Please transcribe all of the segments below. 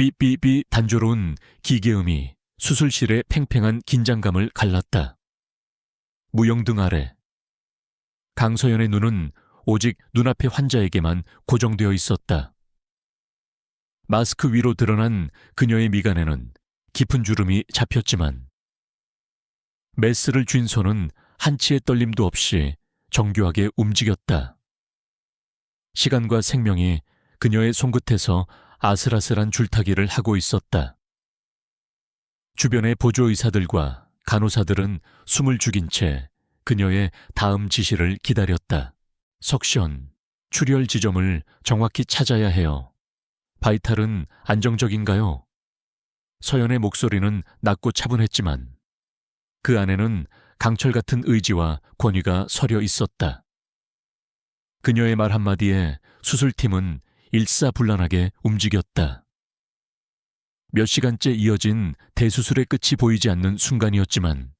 삐삐삐 단조로운 기계음이 수술실의 팽팽한 긴장감을 갈랐다. 무영등 아래 강서연의 눈은 오직 눈앞의 환자에게만 고정되어 있었다. 마스크 위로 드러난 그녀의 미간에는 깊은 주름이 잡혔지만 메스를 쥔 손은 한치의 떨림도 없이 정교하게 움직였다. 시간과 생명이 그녀의 손끝에서 아슬아슬한 줄타기를 하고 있었다. 주변의 보조의사들과 간호사들은 숨을 죽인 채 그녀의 다음 지시를 기다렸다. 석션, 출혈 지점을 정확히 찾아야 해요. 바이탈은 안정적인가요? 서연의 목소리는 낮고 차분했지만 그 안에는 강철 같은 의지와 권위가 서려 있었다. 그녀의 말 한마디에 수술팀은 일사불란하게 움직였다. 몇 시간째 이어진 대수술의 끝이 보이지 않는 순간이었지만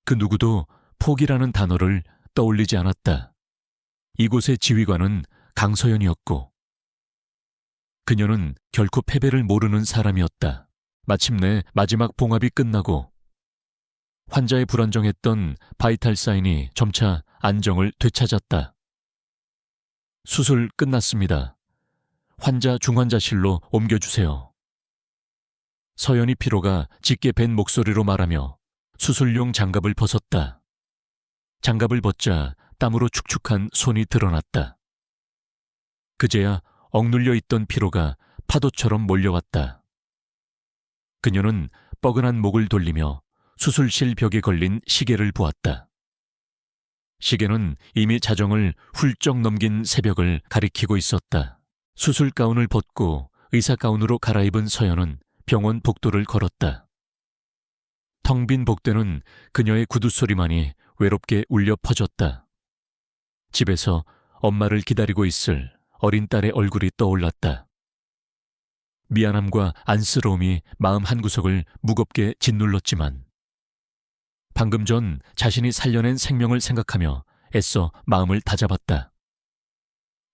그 누구도 포기라는 단어를 떠올리지 않았다. 이곳의 지휘관은 강서연이었고 그녀는 결코 패배를 모르는 사람이었다. 마침내 마지막 봉합이 끝나고 환자의 불안정했던 바이탈 사인이 점차 안정을 되찾았다. 수술 끝났습니다. 환자 중환자실로 옮겨주세요. 서연이 피로가 짙게 밴 목소리로 말하며 수술용 장갑을 벗었다. 장갑을 벗자 땀으로 축축한 손이 드러났다. 그제야 억눌려 있던 피로가 파도처럼 몰려왔다. 그녀는 뻐근한 목을 돌리며 수술실 벽에 걸린 시계를 보았다. 시계는 이미 자정을 훌쩍 넘긴 새벽을 가리키고 있었다. 수술 가운을 벗고 의사 가운으로 갈아입은 서연은 병원 복도를 걸었다. 텅 빈 복도는 그녀의 구두 소리만이 외롭게 울려 퍼졌다. 집에서 엄마를 기다리고 있을 어린 딸의 얼굴이 떠올랐다. 미안함과 안쓰러움이 마음 한구석을 무겁게 짓눌렀지만 방금 전 자신이 살려낸 생명을 생각하며 애써 마음을 다잡았다.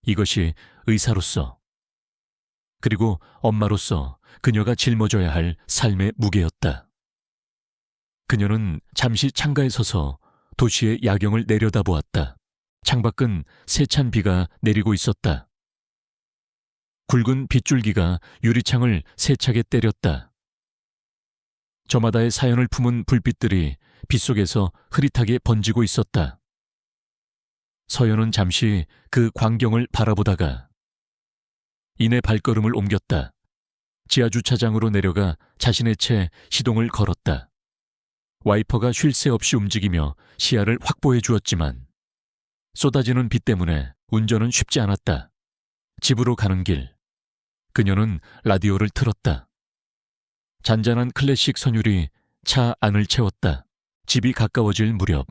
이것이 의사로서 그리고 엄마로서 그녀가 짊어져야 할 삶의 무게였다. 그녀는 잠시 창가에 서서 도시의 야경을 내려다보았다. 창밖은 세찬 비가 내리고 있었다. 굵은 빗줄기가 유리창을 세차게 때렸다. 저마다의 사연을 품은 불빛들이 빗속에서 흐릿하게 번지고 있었다. 서연은 잠시 그 광경을 바라보다가 이내 발걸음을 옮겼다. 지하주차장으로 내려가 자신의 채 시동을 걸었다. 와이퍼가 쉴 새 없이 움직이며 시야를 확보해 주었지만 쏟아지는 비 때문에 운전은 쉽지 않았다. 집으로 가는 길, 그녀는 라디오를 틀었다. 잔잔한 클래식 선율이 차 안을 채웠다. 집이 가까워질 무렵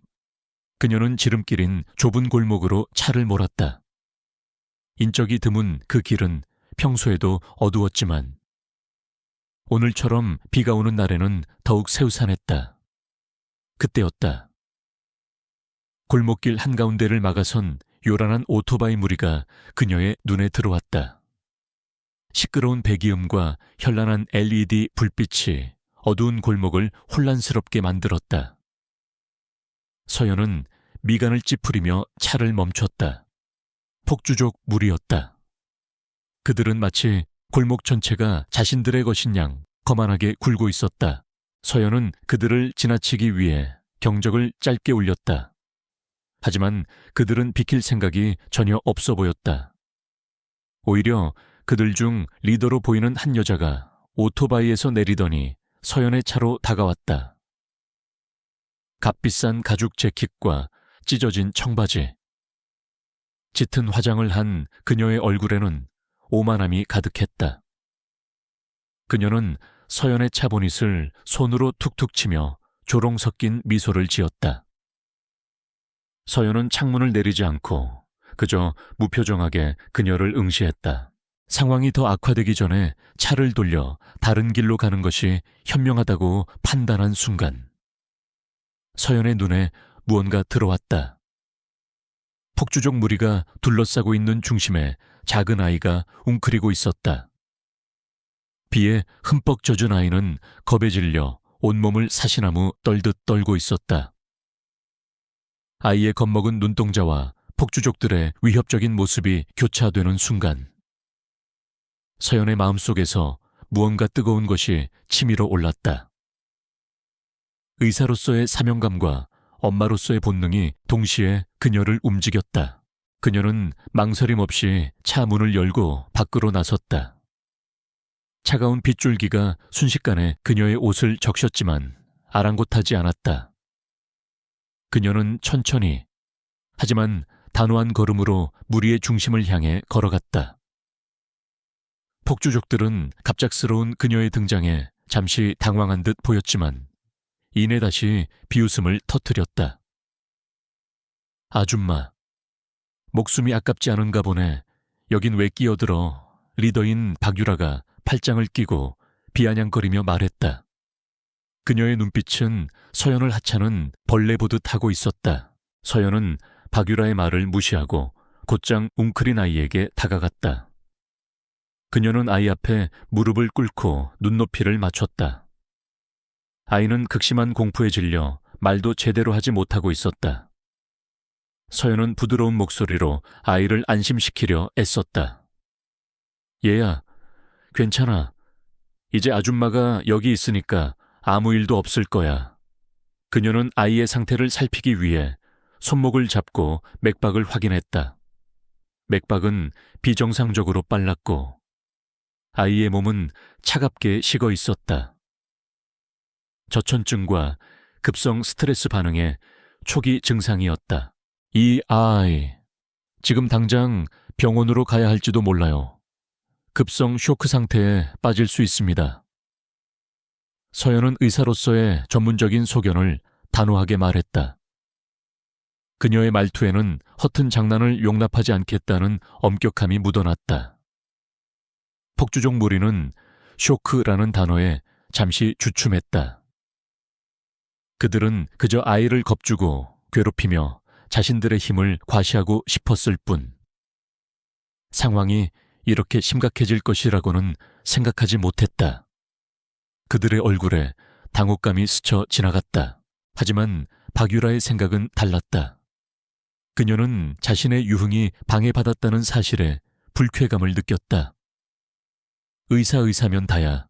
그녀는 지름길인 좁은 골목으로 차를 몰았다. 인적이 드문 그 길은 평소에도 어두웠지만 오늘처럼 비가 오는 날에는 더욱 새우산했다. 그때였다. 골목길 한가운데를 막아선 요란한 오토바이 무리가 그녀의 눈에 들어왔다. 시끄러운 배기음과 현란한 LED 불빛이 어두운 골목을 혼란스럽게 만들었다. 서연은 미간을 찌푸리며 차를 멈췄다. 폭주족 무리였다. 그들은 마치 골목 전체가 자신들의 것인 양 거만하게 굴고 있었다. 서연은 그들을 지나치기 위해 경적을 짧게 울렸다. 하지만 그들은 비킬 생각이 전혀 없어 보였다. 오히려 그들 중 리더로 보이는 한 여자가 오토바이에서 내리더니 서연의 차로 다가왔다. 값비싼 가죽 재킷과 찢어진 청바지, 짙은 화장을 한 그녀의 얼굴에는 오만함이 가득했다. 그녀는 서연의 차 보닛을 손으로 툭툭 치며 조롱 섞인 미소를 지었다. 서연은 창문을 내리지 않고 그저 무표정하게 그녀를 응시했다. 상황이 더 악화되기 전에 차를 돌려 다른 길로 가는 것이 현명하다고 판단한 순간 서연의 눈에 무언가 들어왔다. 폭주족 무리가 둘러싸고 있는 중심에 작은 아이가 웅크리고 있었다. 비에 흠뻑 젖은 아이는 겁에 질려 온몸을 사시나무 떨듯 떨고 있었다. 아이의 겁먹은 눈동자와 폭주족들의 위협적인 모습이 교차되는 순간 서연의 마음속에서 무언가 뜨거운 것이 치밀어 올랐다. 의사로서의 사명감과 엄마로서의 본능이 동시에 그녀를 움직였다. 그녀는 망설임 없이 차 문을 열고 밖으로 나섰다. 차가운 빗줄기가 순식간에 그녀의 옷을 적셨지만 아랑곳하지 않았다. 그녀는 천천히 하지만 단호한 걸음으로 무리의 중심을 향해 걸어갔다. 폭주족들은 갑작스러운 그녀의 등장에 잠시 당황한 듯 보였지만 이내 다시 비웃음을 터뜨렸다. 아줌마, 목숨이 아깝지 않은가 보네. 여긴 왜 끼어들어? 리더인 박유라가 팔짱을 끼고 비아냥거리며 말했다. 그녀의 눈빛은 서연을 하찮은 벌레 보듯 하고 있었다. 서연은 박유라의 말을 무시하고 곧장 웅크린 아이에게 다가갔다. 그녀는 아이 앞에 무릎을 꿇고 눈높이를 맞췄다. 아이는 극심한 공포에 질려 말도 제대로 하지 못하고 있었다. 서연은 부드러운 목소리로 아이를 안심시키려 애썼다. 얘야, 괜찮아. 이제 아줌마가 여기 있으니까 아무 일도 없을 거야. 그녀는 아이의 상태를 살피기 위해 손목을 잡고 맥박을 확인했다. 맥박은 비정상적으로 빨랐고 아이의 몸은 차갑게 식어 있었다. 저천증과 급성 스트레스 반응의 초기 증상이었다. 이 아이, 지금 당장 병원으로 가야 할지도 몰라요. 급성 쇼크 상태에 빠질 수 있습니다. 서연은 의사로서의 전문적인 소견을 단호하게 말했다. 그녀의 말투에는 허튼 장난을 용납하지 않겠다는 엄격함이 묻어났다. 폭주족 무리는 쇼크라는 단어에 잠시 주춤했다. 그들은 그저 아이를 겁주고 괴롭히며 자신들의 힘을 과시하고 싶었을 뿐. 상황이 이렇게 심각해질 것이라고는 생각하지 못했다. 그들의 얼굴에 당혹감이 스쳐 지나갔다. 하지만 박유라의 생각은 달랐다. 그녀는 자신의 유흥이 방해받았다는 사실에 불쾌감을 느꼈다. 의사면 다야.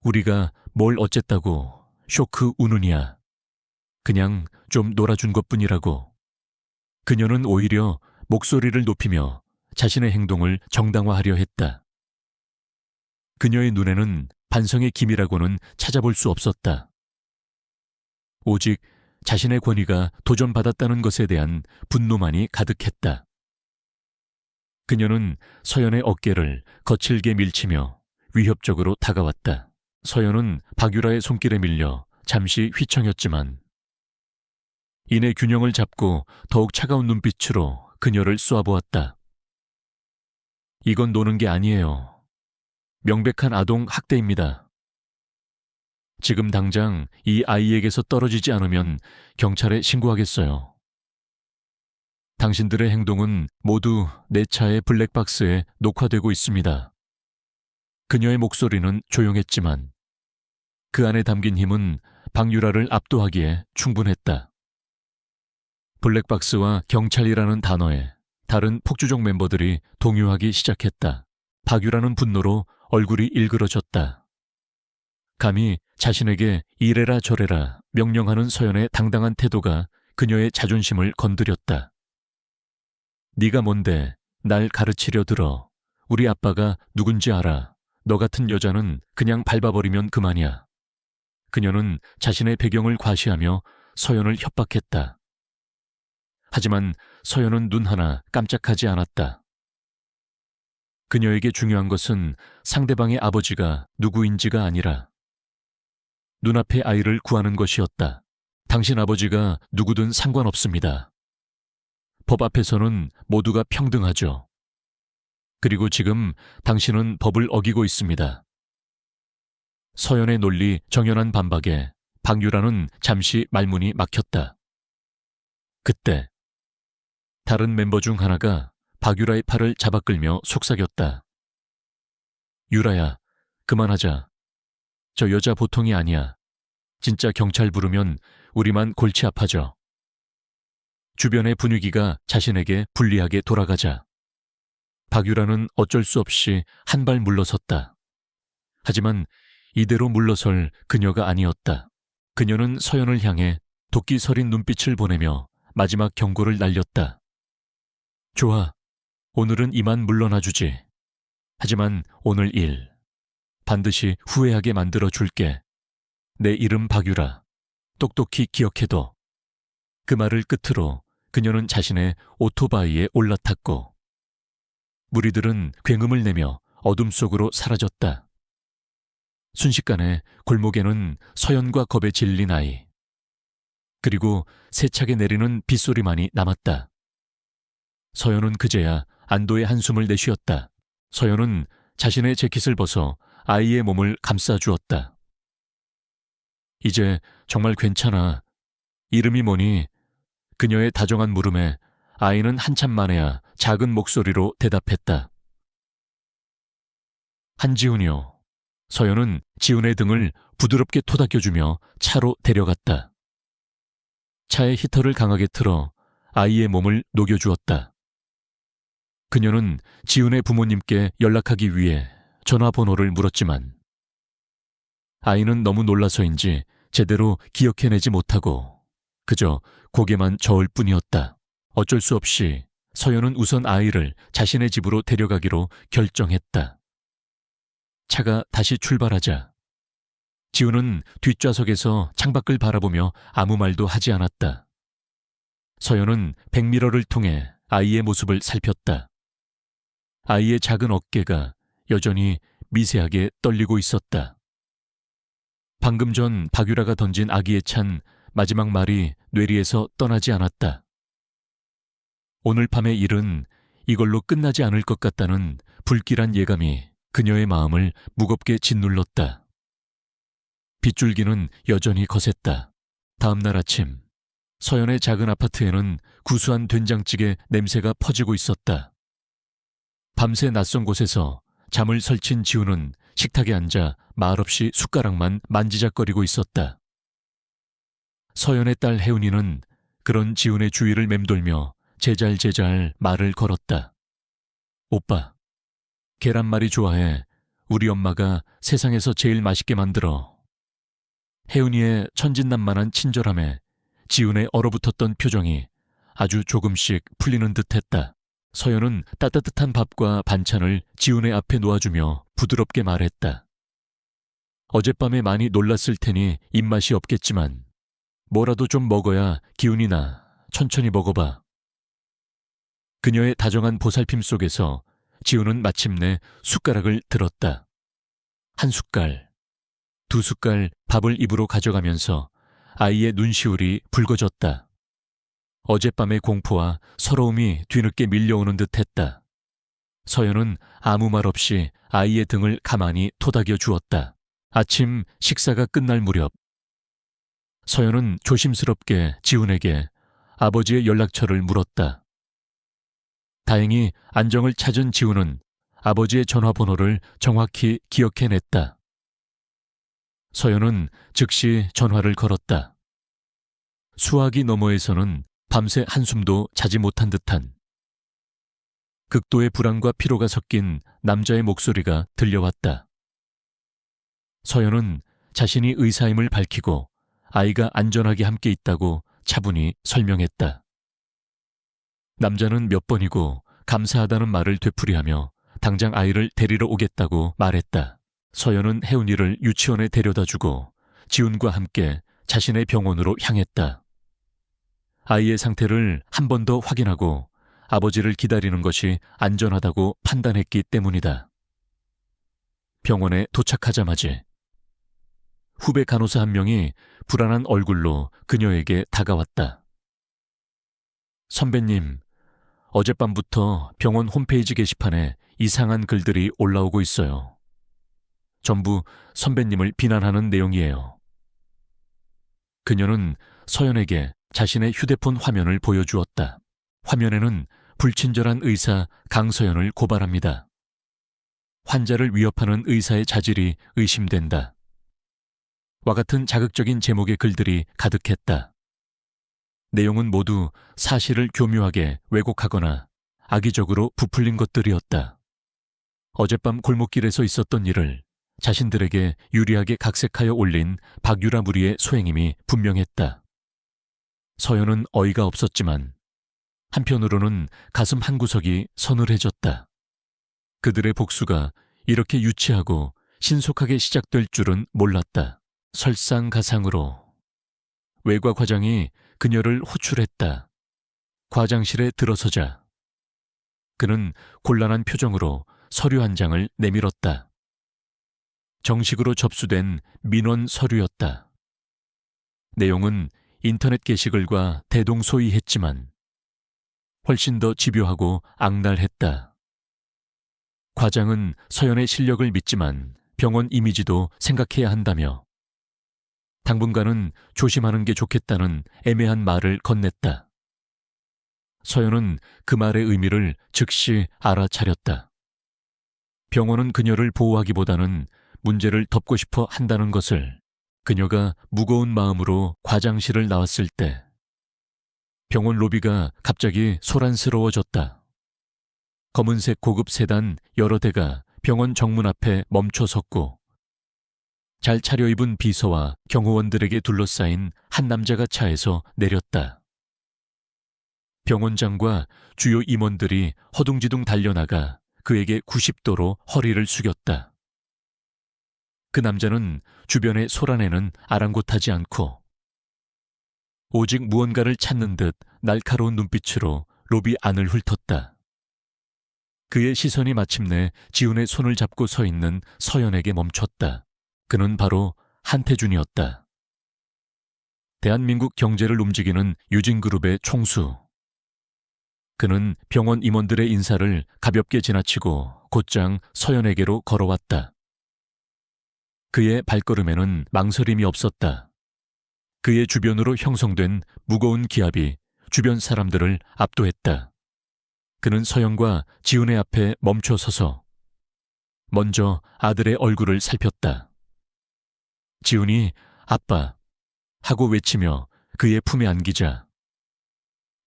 우리가 뭘 어쨌다고 쇼크 우는이야. 그냥 좀 놀아준 것뿐이라고. 그녀는 오히려 목소리를 높이며 자신의 행동을 정당화하려 했다. 그녀의 눈에는 반성의 기미라고는 찾아볼 수 없었다. 오직 자신의 권위가 도전받았다는 것에 대한 분노만이 가득했다. 그녀는 서연의 어깨를 거칠게 밀치며 위협적으로 다가왔다. 서연은 박유라의 손길에 밀려 잠시 휘청였지만 이내 균형을 잡고 더욱 차가운 눈빛으로 그녀를 쏘아보았다. 이건 노는 게 아니에요. 명백한 아동 학대입니다. 지금 당장 이 아이에게서 떨어지지 않으면 경찰에 신고하겠어요. 당신들의 행동은 모두 내 차의 블랙박스에 녹화되고 있습니다. 그녀의 목소리는 조용했지만 그 안에 담긴 힘은 박유라를 압도하기에 충분했다. 블랙박스와 경찰이라는 단어에 다른 폭주족 멤버들이 동요하기 시작했다. 박유라는 분노로 얼굴이 일그러졌다. 감히 자신에게 이래라 저래라 명령하는 서연의 당당한 태도가 그녀의 자존심을 건드렸다. 네가 뭔데 날 가르치려 들어. 우리 아빠가 누군지 알아. 너 같은 여자는 그냥 밟아버리면 그만이야. 그녀는 자신의 배경을 과시하며 서연을 협박했다. 하지만 서연은 눈 하나 깜짝하지 않았다. 그녀에게 중요한 것은 상대방의 아버지가 누구인지가 아니라 눈앞의 아이를 구하는 것이었다. 당신 아버지가 누구든 상관없습니다. 법 앞에서는 모두가 평등하죠. 그리고 지금 당신은 법을 어기고 있습니다. 서연의 논리 정연한 반박에 박유라는 잠시 말문이 막혔다. 그때 다른 멤버 중 하나가 박유라의 팔을 잡아끌며 속삭였다. 유라야, 그만하자. 저 여자 보통이 아니야. 진짜 경찰 부르면 우리만 골치 아파져. 주변의 분위기가 자신에게 불리하게 돌아가자 박유라는 어쩔 수 없이 한 발 물러섰다. 하지만 이대로 물러설 그녀가 아니었다. 그녀는 서연을 향해 도끼 서린 눈빛을 보내며 마지막 경고를 날렸다. 좋아. 오늘은 이만 물러나 주지. 하지만 오늘 일 반드시 후회하게 만들어 줄게. 내 이름 박유라. 똑똑히 기억해둬. 그 말을 끝으로 그녀는 자신의 오토바이에 올라탔고 무리들은 굉음을 내며 어둠 속으로 사라졌다. 순식간에 골목에는 서연과 겁에 질린 아이 그리고 세차게 내리는 빗소리만이 남았다. 서연은 그제야 안도의 한숨을 내쉬었다. 서연은 자신의 재킷을 벗어 아이의 몸을 감싸주었다. 이제 정말 괜찮아. 이름이 뭐니? 그녀의 다정한 물음에 아이는 한참 만에야 작은 목소리로 대답했다. 한지훈이요. 서연은 지훈의 등을 부드럽게 토닥여주며 차로 데려갔다. 차의 히터를 강하게 틀어 아이의 몸을 녹여주었다. 그녀는 지훈의 부모님께 연락하기 위해 전화번호를 물었지만 아이는 너무 놀라서인지 제대로 기억해내지 못하고 그저 고개만 저을 뿐이었다. 어쩔 수 없이 서연은 우선 아이를 자신의 집으로 데려가기로 결정했다. 차가 다시 출발하자 지훈은 뒷좌석에서 창밖을 바라보며 아무 말도 하지 않았다. 서연은 백미러를 통해 아이의 모습을 살폈다. 아이의 작은 어깨가 여전히 미세하게 떨리고 있었다. 방금 전 박유라가 던진 아기에 찬 마지막 말이 뇌리에서 떠나지 않았다. 오늘 밤의 일은 이걸로 끝나지 않을 것 같다는 불길한 예감이 그녀의 마음을 무겁게 짓눌렀다. 빗줄기는 여전히 거셌다. 다음 날 아침 서연의 작은 아파트에는 구수한 된장찌개 냄새가 퍼지고 있었다. 밤새 낯선 곳에서 잠을 설친 지훈은 식탁에 앉아 말없이 숟가락만 만지작거리고 있었다. 서연의 딸 혜운이는 그런 지훈의 주위를 맴돌며 제잘제잘 말을 걸었다. 오빠, 계란말이 좋아해. 우리 엄마가 세상에서 제일 맛있게 만들어. 혜운이의 천진난만한 친절함에 지훈의 얼어붙었던 표정이 아주 조금씩 풀리는 듯했다. 서연은 따뜻한 밥과 반찬을 지훈의 앞에 놓아주며 부드럽게 말했다. 어젯밤에 많이 놀랐을 테니 입맛이 없겠지만 뭐라도 좀 먹어야 기운이 나. 천천히 먹어봐. 그녀의 다정한 보살핌 속에서 지훈은 마침내 숟가락을 들었다. 한 숟갈, 두 숟갈 밥을 입으로 가져가면서 아이의 눈시울이 붉어졌다. 어젯밤의 공포와 서러움이 뒤늦게 밀려오는 듯했다. 서연은 아무 말 없이 아이의 등을 가만히 토닥여 주었다. 아침 식사가 끝날 무렵 서연은 조심스럽게 지훈에게 아버지의 연락처를 물었다. 다행히 안정을 찾은 지훈은 아버지의 전화번호를 정확히 기억해냈다. 서연은 즉시 전화를 걸었다. 수화기 너머에서는 밤새 한숨도 자지 못한 듯한 극도의 불안과 피로가 섞인 남자의 목소리가 들려왔다. 서연은 자신이 의사임을 밝히고 아이가 안전하게 함께 있다고 차분히 설명했다. 남자는 몇 번이고 감사하다는 말을 되풀이하며 당장 아이를 데리러 오겠다고 말했다. 서연은 혜운이를 유치원에 데려다주고 지훈과 함께 자신의 병원으로 향했다. 아이의 상태를 한 번 더 확인하고 아버지를 기다리는 것이 안전하다고 판단했기 때문이다. 병원에 도착하자마자 후배 간호사 한 명이 불안한 얼굴로 그녀에게 다가왔다. 선배님, 어젯밤부터 병원 홈페이지 게시판에 이상한 글들이 올라오고 있어요. 전부 선배님을 비난하는 내용이에요. 그녀는 서연에게 자신의 휴대폰 화면을 보여주었다. 화면에는 불친절한 의사 강서연을 고발합니다. 환자를 위협하는 의사의 자질이 의심된다. 와 같은 자극적인 제목의 글들이 가득했다. 내용은 모두 사실을 교묘하게 왜곡하거나 악의적으로 부풀린 것들이었다. 어젯밤 골목길에서 있었던 일을 자신들에게 유리하게 각색하여 올린 박유라 무리의 소행임이 분명했다. 서연은 어이가 없었지만 한편으로는 가슴 한구석이 서늘해졌다. 그들의 복수가 이렇게 유치하고 신속하게 시작될 줄은 몰랐다. 설상가상으로 외과 과장이 그녀를 호출했다. 과장실에 들어서자 그는 곤란한 표정으로 서류 한 장을 내밀었다. 정식으로 접수된 민원 서류였다. 내용은 인터넷 게시글과 대동소이했지만 훨씬 더 집요하고 악랄했다. 과장은 서연의 실력을 믿지만 병원 이미지도 생각해야 한다며 당분간은 조심하는 게 좋겠다는 애매한 말을 건넸다. 서연은 그 말의 의미를 즉시 알아차렸다. 병원은 그녀를 보호하기보다는 문제를 덮고 싶어 한다는 것을 그녀가 무거운 마음으로 과장실을 나왔을 때 병원 로비가 갑자기 소란스러워졌다. 검은색 고급 세단 여러 대가 병원 정문 앞에 멈춰 섰고 잘 차려입은 비서와 경호원들에게 둘러싸인 한 남자가 차에서 내렸다. 병원장과 주요 임원들이 허둥지둥 달려나가 그에게 90도로 허리를 숙였다. 그 남자는 주변의 소란에는 아랑곳하지 않고 오직 무언가를 찾는 듯 날카로운 눈빛으로 로비 안을 훑었다. 그의 시선이 마침내 지훈의 손을 잡고 서 있는 서연에게 멈췄다. 그는 바로 한태준이었다. 대한민국 경제를 움직이는 유진그룹의 총수. 그는 병원 임원들의 인사를 가볍게 지나치고 곧장 서연에게로 걸어왔다. 그의 발걸음에는 망설임이 없었다. 그의 주변으로 형성된 무거운 기압이 주변 사람들을 압도했다. 그는 서연과 지훈의 앞에 멈춰 서서 먼저 아들의 얼굴을 살폈다. 지훈이 아빠 하고 외치며 그의 품에 안기자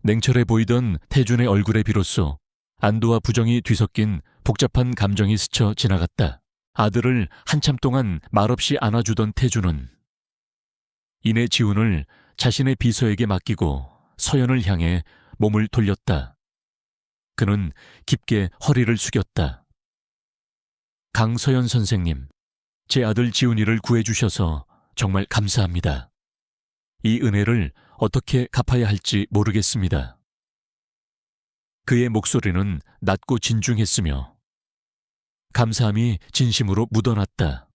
냉철해 보이던 태준의 얼굴에 비로소 안도와 부정이 뒤섞인 복잡한 감정이 스쳐 지나갔다. 아들을 한참 동안 말없이 안아주던 태준은 이내 지훈을 자신의 비서에게 맡기고 서연을 향해 몸을 돌렸다. 그는 깊게 허리를 숙였다. 강서연 선생님, 제 아들 지훈이를 구해주셔서 정말 감사합니다. 이 은혜를 어떻게 갚아야 할지 모르겠습니다. 그의 목소리는 낮고 진중했으며 감사함이 진심으로 묻어났다.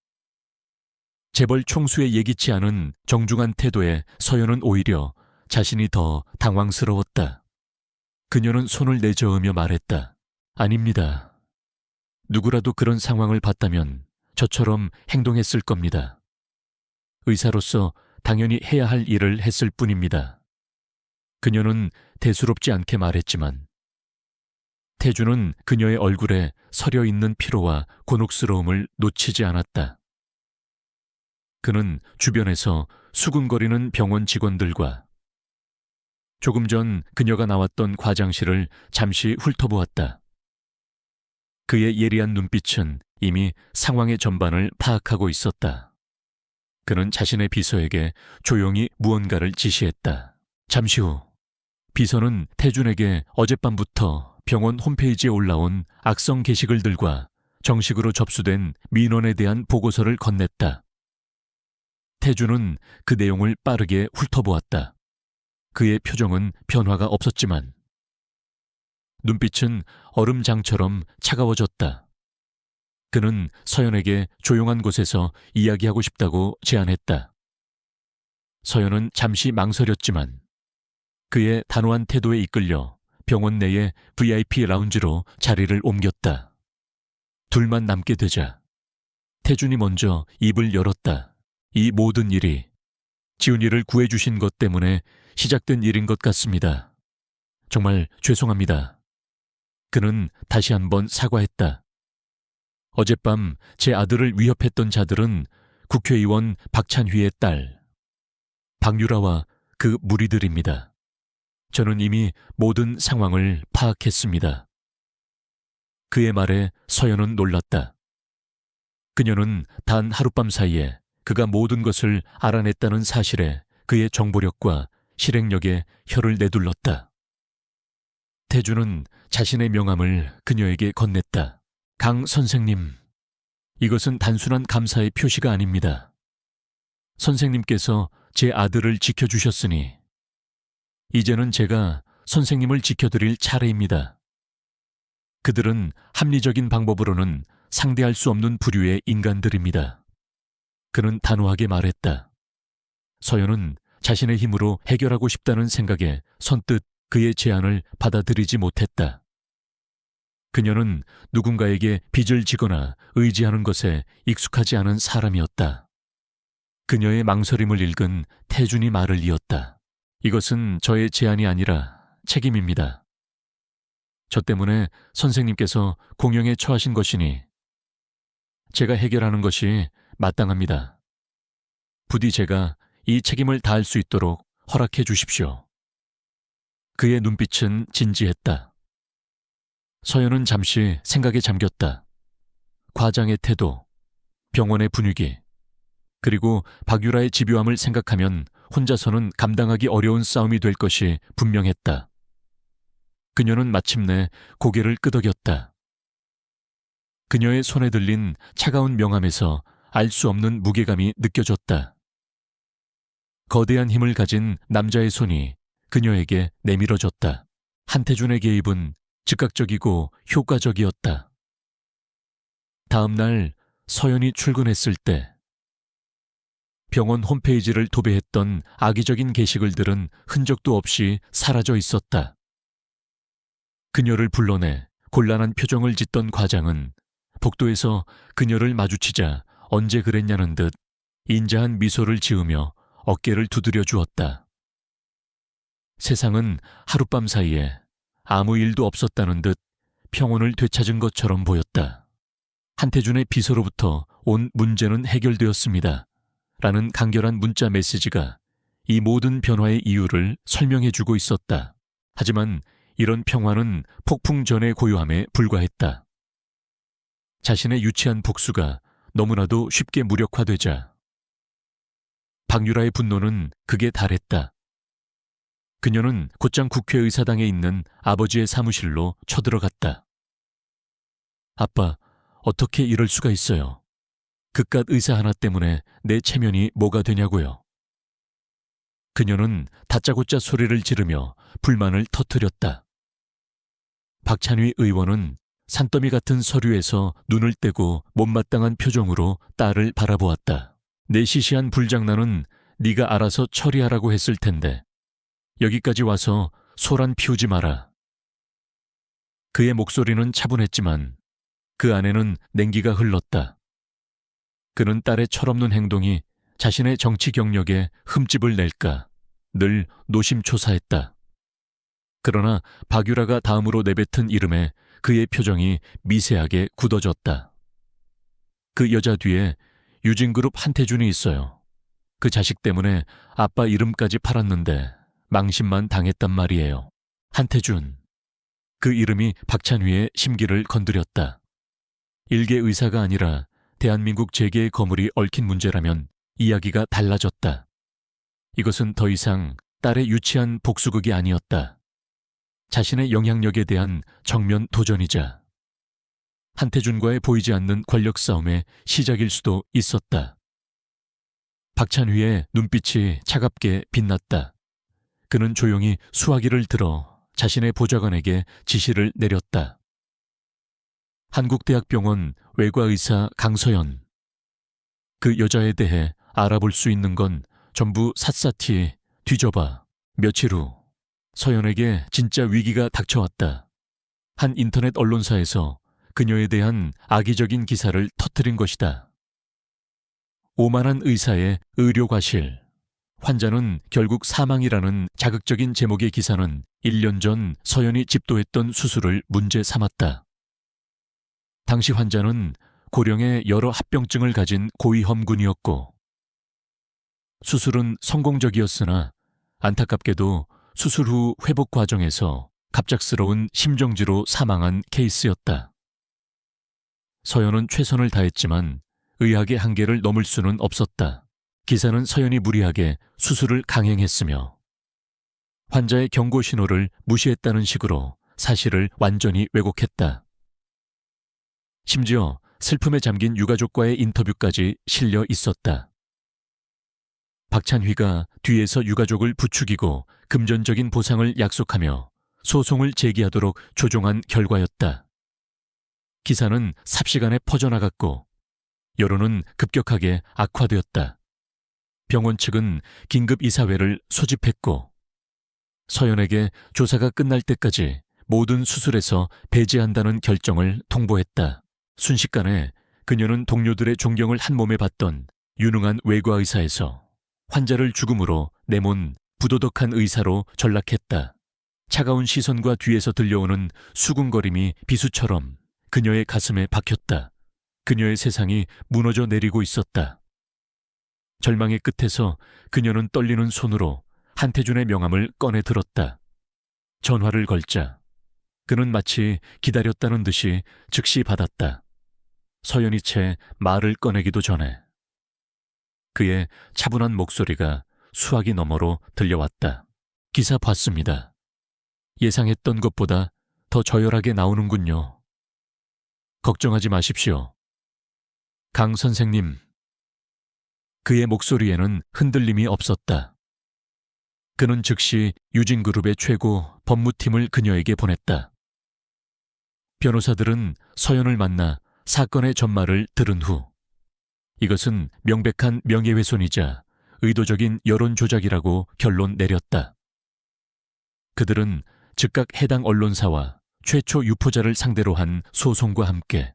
재벌 총수의 예기치 않은 정중한 태도에 서연은 오히려 자신이 더 당황스러웠다. 그녀는 손을 내저으며 말했다. 아닙니다. 누구라도 그런 상황을 봤다면 저처럼 행동했을 겁니다. 의사로서 당연히 해야 할 일을 했을 뿐입니다. 그녀는 대수롭지 않게 말했지만 태준은 그녀의 얼굴에 서려 있는 피로와 곤혹스러움을 놓치지 않았다. 그는 주변에서 수군거리는 병원 직원들과 조금 전 그녀가 나왔던 과장실을 잠시 훑어보았다. 그의 예리한 눈빛은 이미 상황의 전반을 파악하고 있었다. 그는 자신의 비서에게 조용히 무언가를 지시했다. 잠시 후 비서는 태준에게 어젯밤부터 병원 홈페이지에 올라온 악성 게시글들과 정식으로 접수된 민원에 대한 보고서를 건넸다. 태준은 그 내용을 빠르게 훑어보았다. 그의 표정은 변화가 없었지만 눈빛은 얼음장처럼 차가워졌다. 그는 서연에게 조용한 곳에서 이야기하고 싶다고 제안했다. 서연은 잠시 망설였지만 그의 단호한 태도에 이끌려 병원 내의 VIP 라운지로 자리를 옮겼다. 둘만 남게 되자 태준이 먼저 입을 열었다. 이 모든 일이 지훈이를 구해주신 것 때문에 시작된 일인 것 같습니다. 정말 죄송합니다. 그는 다시 한번 사과했다. 어젯밤 제 아들을 위협했던 자들은 국회의원 박찬휘의 딸 박유라와 그 무리들입니다. 저는 이미 모든 상황을 파악했습니다. 그의 말에 서연은 놀랐다. 그녀는 단 하룻밤 사이에 그가 모든 것을 알아냈다는 사실에 그의 정보력과 실행력에 혀를 내둘렀다. 태주는 자신의 명함을 그녀에게 건넸다. 강 선생님, 이것은 단순한 감사의 표시가 아닙니다. 선생님께서 제 아들을 지켜주셨으니 이제는 제가 선생님을 지켜드릴 차례입니다. 그들은 합리적인 방법으로는 상대할 수 없는 부류의 인간들입니다. 그는 단호하게 말했다. 서연은 자신의 힘으로 해결하고 싶다는 생각에 선뜻 그의 제안을 받아들이지 못했다. 그녀는 누군가에게 빚을 지거나 의지하는 것에 익숙하지 않은 사람이었다. 그녀의 망설임을 읽은 태준이 말을 이었다. 이것은 저의 제안이 아니라 책임입니다. 저 때문에 선생님께서 공영에 처하신 것이니 제가 해결하는 것이 마땅합니다. 부디 제가 이 책임을 다할 수 있도록 허락해 주십시오. 그의 눈빛은 진지했다. 서연은 잠시 생각에 잠겼다. 과장의 태도, 병원의 분위기, 그리고 박유라의 집요함을 생각하면 혼자서는 감당하기 어려운 싸움이 될 것이 분명했다. 그녀는 마침내 고개를 끄덕였다. 그녀의 손에 들린 차가운 명함에서 알 수 없는 무게감이 느껴졌다. 거대한 힘을 가진 남자의 손이 그녀에게 내밀어졌다. 한태준의 개입은 즉각적이고 효과적이었다. 다음 날 서연이 출근했을 때 병원 홈페이지를 도배했던 악의적인 게시글들은 흔적도 없이 사라져 있었다. 그녀를 불러내 곤란한 표정을 짓던 과장은 복도에서 그녀를 마주치자 언제 그랬냐는 듯 인자한 미소를 지으며 어깨를 두드려 주었다. 세상은 하룻밤 사이에 아무 일도 없었다는 듯 평온을 되찾은 것처럼 보였다. 한태준의 비서로부터 온 문제는 해결되었습니다. 라는 간결한 문자 메시지가 이 모든 변화의 이유를 설명해주고 있었다. 하지만 이런 평화는 폭풍 전의 고요함에 불과했다. 자신의 유치한 복수가 너무나도 쉽게 무력화되자 박유라의 분노는 극에 달했다. 그녀는 곧장 국회의사당에 있는 아버지의 사무실로 쳐들어갔다. 아빠, 어떻게 이럴 수가 있어요? 그깟 의사 하나 때문에 내 체면이 뭐가 되냐고요. 그녀는 다짜고짜 소리를 지르며 불만을 터뜨렸다. 박찬휘 의원은 산더미 같은 서류에서 눈을 떼고 못마땅한 표정으로 딸을 바라보았다. 내 시시한 불장난은 네가 알아서 처리하라고 했을 텐데 여기까지 와서 소란 피우지 마라. 그의 목소리는 차분했지만 그 안에는 냉기가 흘렀다. 그는 딸의 철없는 행동이 자신의 정치 경력에 흠집을 낼까 늘 노심초사했다. 그러나 박유라가 다음으로 내뱉은 이름에 그의 표정이 미세하게 굳어졌다. 그 여자 뒤에 유진그룹 한태준이 있어요. 그 자식 때문에 아빠 이름까지 팔았는데 망신만 당했단 말이에요. 한태준. 그 이름이 박찬휘의 심기를 건드렸다. 일개 의사가 아니라 대한민국 재계의 거물이 얽힌 문제라면 이야기가 달라졌다. 이것은 더 이상 딸의 유치한 복수극이 아니었다. 자신의 영향력에 대한 정면 도전이자 한태준과의 보이지 않는 권력 싸움의 시작일 수도 있었다. 박찬휘의 눈빛이 차갑게 빛났다. 그는 조용히 수화기를 들어 자신의 보좌관에게 지시를 내렸다. 한국대학병원 외과의사 강서연. 그 여자에 대해 알아볼 수 있는 건 전부 샅샅이 뒤져봐. 며칠 후 서연에게 진짜 위기가 닥쳐왔다. 한 인터넷 언론사에서 그녀에 대한 악의적인 기사를 터뜨린 것이다. 오만한 의사의 의료과실. 환자는 결국 사망이라는 자극적인 제목의 기사는 1년 전 서연이 집도했던 수술을 문제 삼았다. 당시 환자는 고령의 여러 합병증을 가진 고위험군이었고 수술은 성공적이었으나 안타깝게도 수술 후 회복 과정에서 갑작스러운 심정지로 사망한 케이스였다. 서연은 최선을 다했지만 의학의 한계를 넘을 수는 없었다. 기사는 서연이 무리하게 수술을 강행했으며 환자의 경고 신호를 무시했다는 식으로 사실을 완전히 왜곡했다. 심지어 슬픔에 잠긴 유가족과의 인터뷰까지 실려 있었다. 박찬휘가 뒤에서 유가족을 부추기고 금전적인 보상을 약속하며 소송을 제기하도록 조종한 결과였다. 기사는 삽시간에 퍼져나갔고 여론은 급격하게 악화되었다. 병원 측은 긴급 이사회를 소집했고 서연에게 조사가 끝날 때까지 모든 수술에서 배제한다는 결정을 통보했다. 순식간에 그녀는 동료들의 존경을 한몸에 받던 유능한 외과의사에서 환자를 죽음으로 내몬 부도덕한 의사로 전락했다. 차가운 시선과 뒤에서 들려오는 수군거림이 비수처럼 그녀의 가슴에 박혔다. 그녀의 세상이 무너져 내리고 있었다. 절망의 끝에서 그녀는 떨리는 손으로 한태준의 명함을 꺼내 들었다. 전화를 걸자 그는 마치 기다렸다는 듯이 즉시 받았다. 서연이 채 말을 꺼내기도 전에 그의 차분한 목소리가 수화기 너머로 들려왔다. 기사 봤습니다. 예상했던 것보다 더 저열하게 나오는군요. 걱정하지 마십시오. 강 선생님. 그의 목소리에는 흔들림이 없었다. 그는 즉시 유진그룹의 최고 법무팀을 그녀에게 보냈다. 변호사들은 서연을 만나 사건의 전말을 들은 후 이것은 명백한 명예훼손이자 의도적인 여론 조작이라고 결론 내렸다. 그들은 즉각 해당 언론사와 최초 유포자를 상대로 한 소송과 함께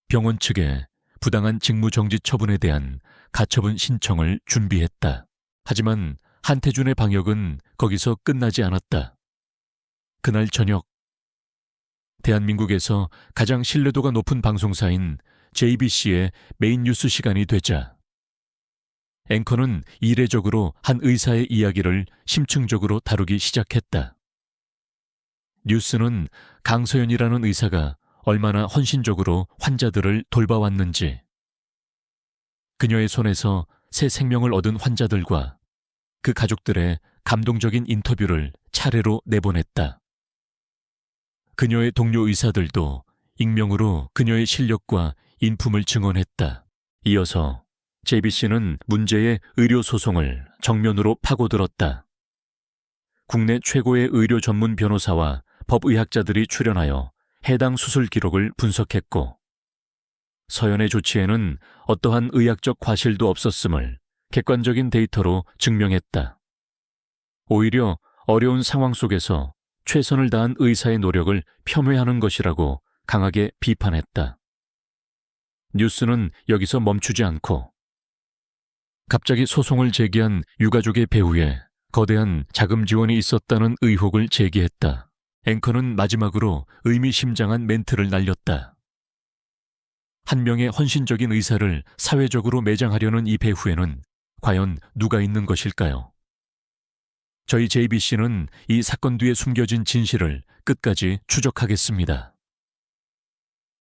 병원 측에 부당한 직무정지 처분에 대한 가처분 신청을 준비했다. 하지만 한태준의 방역은 거기서 끝나지 않았다. 그날 저녁 대한민국에서 가장 신뢰도가 높은 방송사인 JBC의 메인 뉴스 시간이 되자 앵커는 이례적으로 한 의사의 이야기를 심층적으로 다루기 시작했다. 뉴스는 강서연이라는 의사가 얼마나 헌신적으로 환자들을 돌봐왔는지, 그녀의 손에서 새 생명을 얻은 환자들과 그 가족들의 감동적인 인터뷰를 차례로 내보냈다. 그녀의 동료 의사들도 익명으로 그녀의 실력과 인품을 증언했다. 이어서 JBC는 문제의 의료 소송을 정면으로 파고들었다. 국내 최고의 의료 전문 변호사와 법의학자들이 출연하여 해당 수술 기록을 분석했고 서연의 조치에는 어떠한 의학적 과실도 없었음을 객관적인 데이터로 증명했다. 오히려 어려운 상황 속에서 최선을 다한 의사의 노력을 폄훼하는 것이라고 강하게 비판했다. 뉴스는 여기서 멈추지 않고 갑자기 소송을 제기한 유가족의 배후에 거대한 자금 지원이 있었다는 의혹을 제기했다. 앵커는 마지막으로 의미심장한 멘트를 날렸다. 한 명의 헌신적인 의사를 사회적으로 매장하려는 이 배후에는 과연 누가 있는 것일까요? 저희 JBC는 이 사건 뒤에 숨겨진 진실을 끝까지 추적하겠습니다.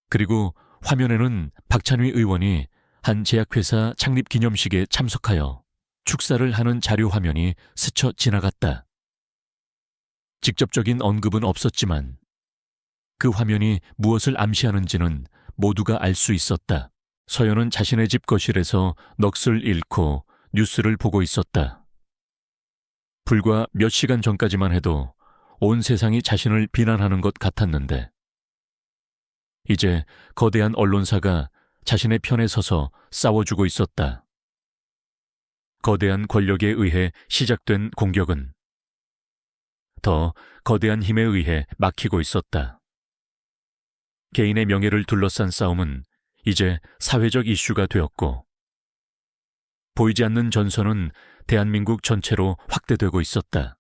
그리고 화면에는 박찬휘 의원이 한 제약회사 창립 기념식에 참석하여 축사를 하는 자료 화면이 스쳐 지나갔다. 직접적인 언급은 없었지만 그 화면이 무엇을 암시하는지는 모두가 알 수 있었다. 서연은 자신의 집 거실에서 넋을 잃고 뉴스를 보고 있었다. 불과 몇 시간 전까지만 해도 온 세상이 자신을 비난하는 것 같았는데 이제 거대한 언론사가 자신의 편에 서서 싸워주고 있었다. 거대한 권력에 의해 시작된 공격은 더 거대한 힘에 의해 막히고 있었다. 개인의 명예를 둘러싼 싸움은 이제 사회적 이슈가 되었고 보이지 않는 전선은 대한민국 전체로 확대되고 있었다.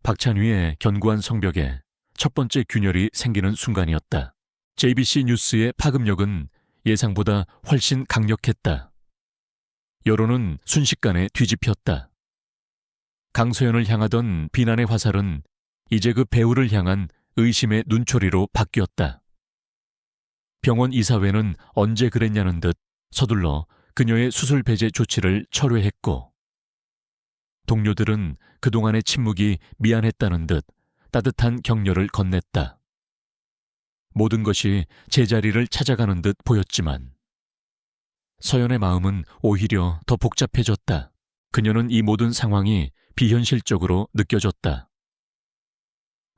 박찬휘의 견고한 성벽에 첫 번째 균열이 생기는 순간이었다. JBC 뉴스의 파급력은 예상보다 훨씬 강력했다. 여론은 순식간에 뒤집혔다. 강소연을 향하던 비난의 화살은 이제 그 배우를 향한 의심의 눈초리로 바뀌었다. 병원 이사회는 언제 그랬냐는 듯 서둘러 그녀의 수술 배제 조치를 철회했고, 동료들은 그동안의 침묵이 미안했다는 듯 따뜻한 격려를 건넸다. 모든 것이 제자리를 찾아가는 듯 보였지만 서연의 마음은 오히려 더 복잡해졌다. 그녀는 이 모든 상황이 비현실적으로 느껴졌다.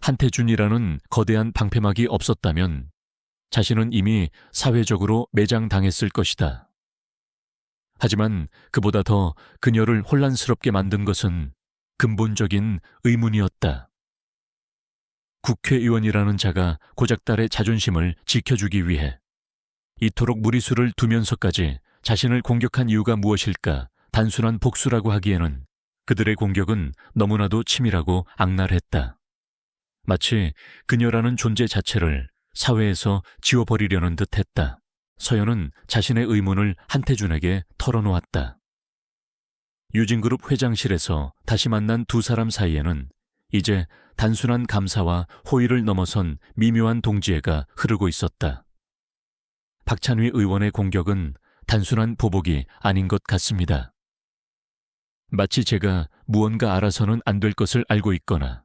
한태준이라는 거대한 방패막이 없었다면 자신은 이미 사회적으로 매장당했을 것이다. 하지만 그보다 더 그녀를 혼란스럽게 만든 것은 근본적인 의문이었다. 국회의원이라는 자가 고작 딸의 자존심을 지켜주기 위해 이토록 무리수를 두면서까지 자신을 공격한 이유가 무엇일까? 단순한 복수라고 하기에는 그들의 공격은 너무나도 치밀하고 악랄했다. 마치 그녀라는 존재 자체를 사회에서 지워버리려는 듯했다. 서연은 자신의 의문을 한태준에게 털어놓았다. 유진그룹 회장실에서 다시 만난 두 사람 사이에는 이제 단순한 감사와 호의를 넘어선 미묘한 동지애가 흐르고 있었다. 박찬휘 의원의 공격은 단순한 보복이 아닌 것 같습니다. 마치 제가 무언가 알아서는 안 될 것을 알고 있거나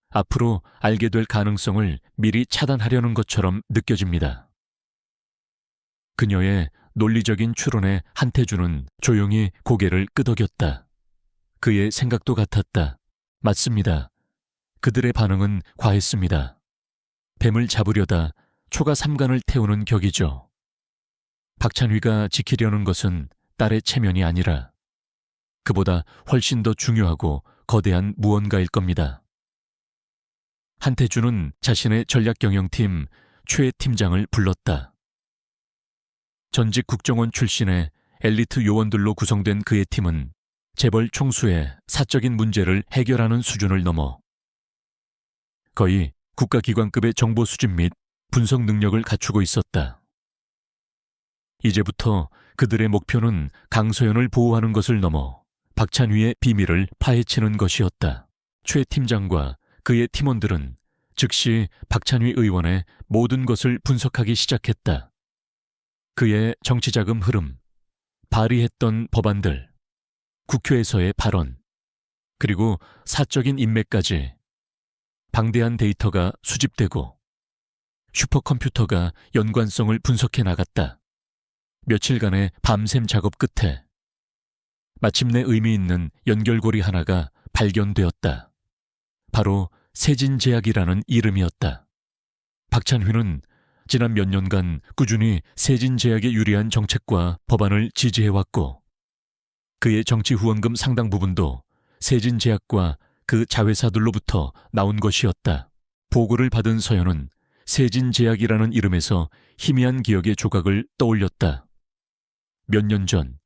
앞으로 알게 될 가능성을 미리 차단하려는 것처럼 느껴집니다. 그녀의 논리적인 추론에 한태준은 조용히 고개를 끄덕였다. 그의 생각도 같았다. 맞습니다. 그들의 반응은 과했습니다. 뱀을 잡으려다 초가 삼간을 태우는 격이죠. 박찬휘가 지키려는 것은 딸의 체면이 아니라 그보다 훨씬 더 중요하고 거대한 무언가일 겁니다. 한태준은 자신의 전략경영팀 최 팀장을 불렀다. 전직 국정원 출신의 엘리트 요원들로 구성된 그의 팀은 재벌 총수의 사적인 문제를 해결하는 수준을 넘어 거의 국가기관급의 정보 수집 및 분석 능력을 갖추고 있었다. 이제부터 그들의 목표는 강소연을 보호하는 것을 넘어 박찬휘의 비밀을 파헤치는 것이었다. 최 팀장과 그의 팀원들은 즉시 박찬휘 의원의 모든 것을 분석하기 시작했다. 그의 정치자금 흐름, 발의했던 법안들, 국회에서의 발언, 그리고 사적인 인맥까지 방대한 데이터가 수집되고 슈퍼컴퓨터가 연관성을 분석해 나갔다. 며칠간의 밤샘 작업 끝에 마침내 의미 있는 연결고리 하나가 발견되었다. 바로 세진제약이라는 이름이었다. 박찬휘는 지난 몇 년간 꾸준히 세진제약에 유리한 정책과 법안을 지지해왔고 그의 정치 후원금 상당 부분도 세진제약과 그 자회사들로부터 나온 것이었다. 보고를 받은 서연은 세진제약이라는 이름에서 희미한 기억의 조각을 떠올렸다. 몇 년 전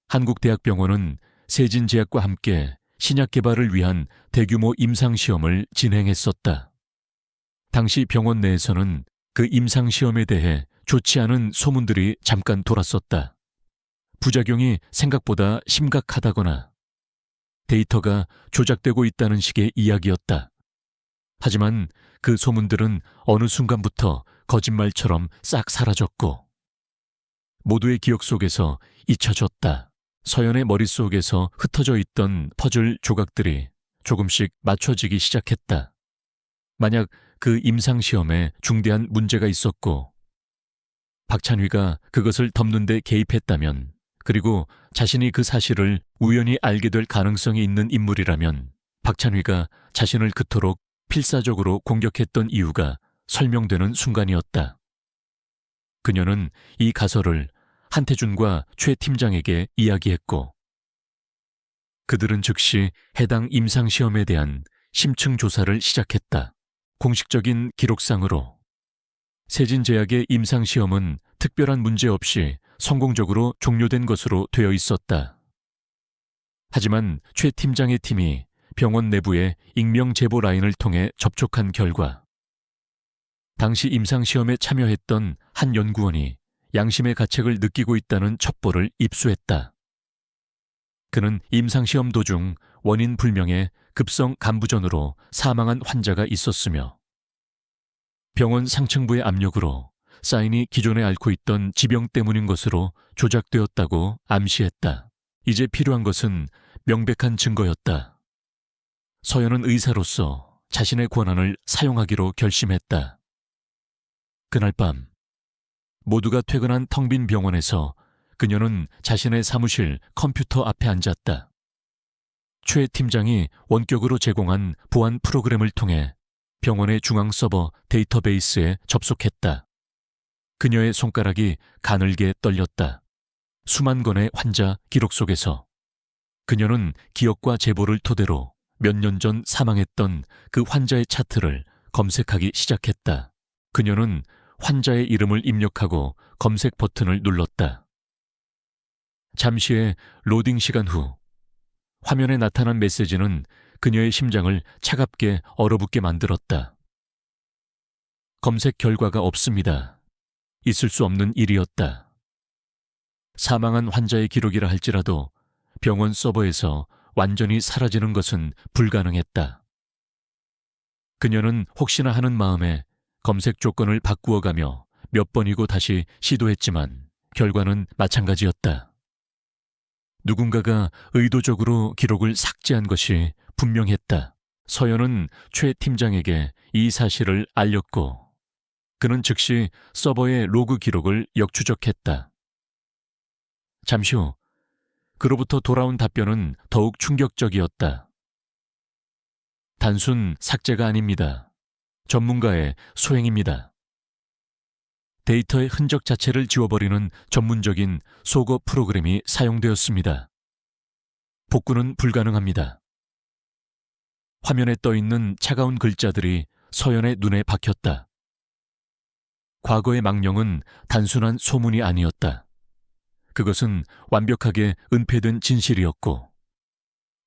한국대학병원은 세진제약과 함께 신약 개발을 위한 대규모 임상시험을 진행했었다. 당시 병원 내에서는 그 임상시험에 대해 좋지 않은 소문들이 잠깐 돌았었다. 부작용이 생각보다 심각하다거나 데이터가 조작되고 있다는 식의 이야기였다. 하지만 그 소문들은 어느 순간부터 거짓말처럼 싹 사라졌고 모두의 기억 속에서 잊혀졌다. 서연의 머릿속에서 흩어져 있던 퍼즐 조각들이 조금씩 맞춰지기 시작했다. 만약 그 임상시험에 중대한 문제가 있었고 박찬휘가 그것을 덮는 데 개입했다면, 그리고 자신이 그 사실을 우연히 알게 될 가능성이 있는 인물이라면 박찬휘가 자신을 그토록 필사적으로 공격했던 이유가 설명되는 순간이었다. 그녀는 이 가설을 한태준과 최 팀장에게 이야기했고 그들은 즉시 해당 임상시험에 대한 심층 조사를 시작했다. 공식적인 기록상으로 세진제약의 임상시험은 특별한 문제 없이 성공적으로 종료된 것으로 되어 있었다. 하지만 최 팀장의 팀이 병원 내부의 익명 제보 라인을 통해 접촉한 결과 당시 임상시험에 참여했던 한 연구원이 양심의 가책을 느끼고 있다는 첩보를 입수했다. 그는 임상시험 도중 원인 불명의 급성 간부전으로 사망한 환자가 있었으며 병원 상층부의 압력으로 사인이 기존에 앓고 있던 지병 때문인 것으로 조작되었다고 암시했다. 이제 필요한 것은 명백한 증거였다. 서연은 의사로서 자신의 권한을 사용하기로 결심했다. 그날 밤 모두가 퇴근한 텅 빈 병원에서 그녀는 자신의 사무실 컴퓨터 앞에 앉았다. 최 팀장이 원격으로 제공한 보안 프로그램을 통해 병원의 중앙 서버 데이터베이스에 접속했다. 그녀의 손가락이 가늘게 떨렸다. 수만 건의 환자 기록 속에서 그녀는 기억과 제보를 토대로 몇 년 전 사망했던 그 환자의 차트를 검색하기 시작했다. 그녀는 환자의 이름을 입력하고 검색 버튼을 눌렀다. 잠시의 로딩 시간 후 화면에 나타난 메시지는 그녀의 심장을 차갑게 얼어붙게 만들었다. 검색 결과가 없습니다. 있을 수 없는 일이었다. 사망한 환자의 기록이라 할지라도 병원 서버에서 완전히 사라지는 것은 불가능했다. 그녀는 혹시나 하는 마음에 검색 조건을 바꾸어가며 몇 번이고 다시 시도했지만 결과는 마찬가지였다. 누군가가 의도적으로 기록을 삭제한 것이 분명했다. 서연은 최 팀장에게 이 사실을 알렸고 그는 즉시 서버의 로그 기록을 역추적했다. 잠시 후 그로부터 돌아온 답변은 더욱 충격적이었다. 단순 삭제가 아닙니다. 전문가의 소행입니다. 데이터의 흔적 자체를 지워버리는 전문적인 소거 프로그램이 사용되었습니다. 복구는 불가능합니다. 화면에 떠있는 차가운 글자들이 서연의 눈에 박혔다. 과거의 망령은 단순한 소문이 아니었다. 그것은 완벽하게 은폐된 진실이었고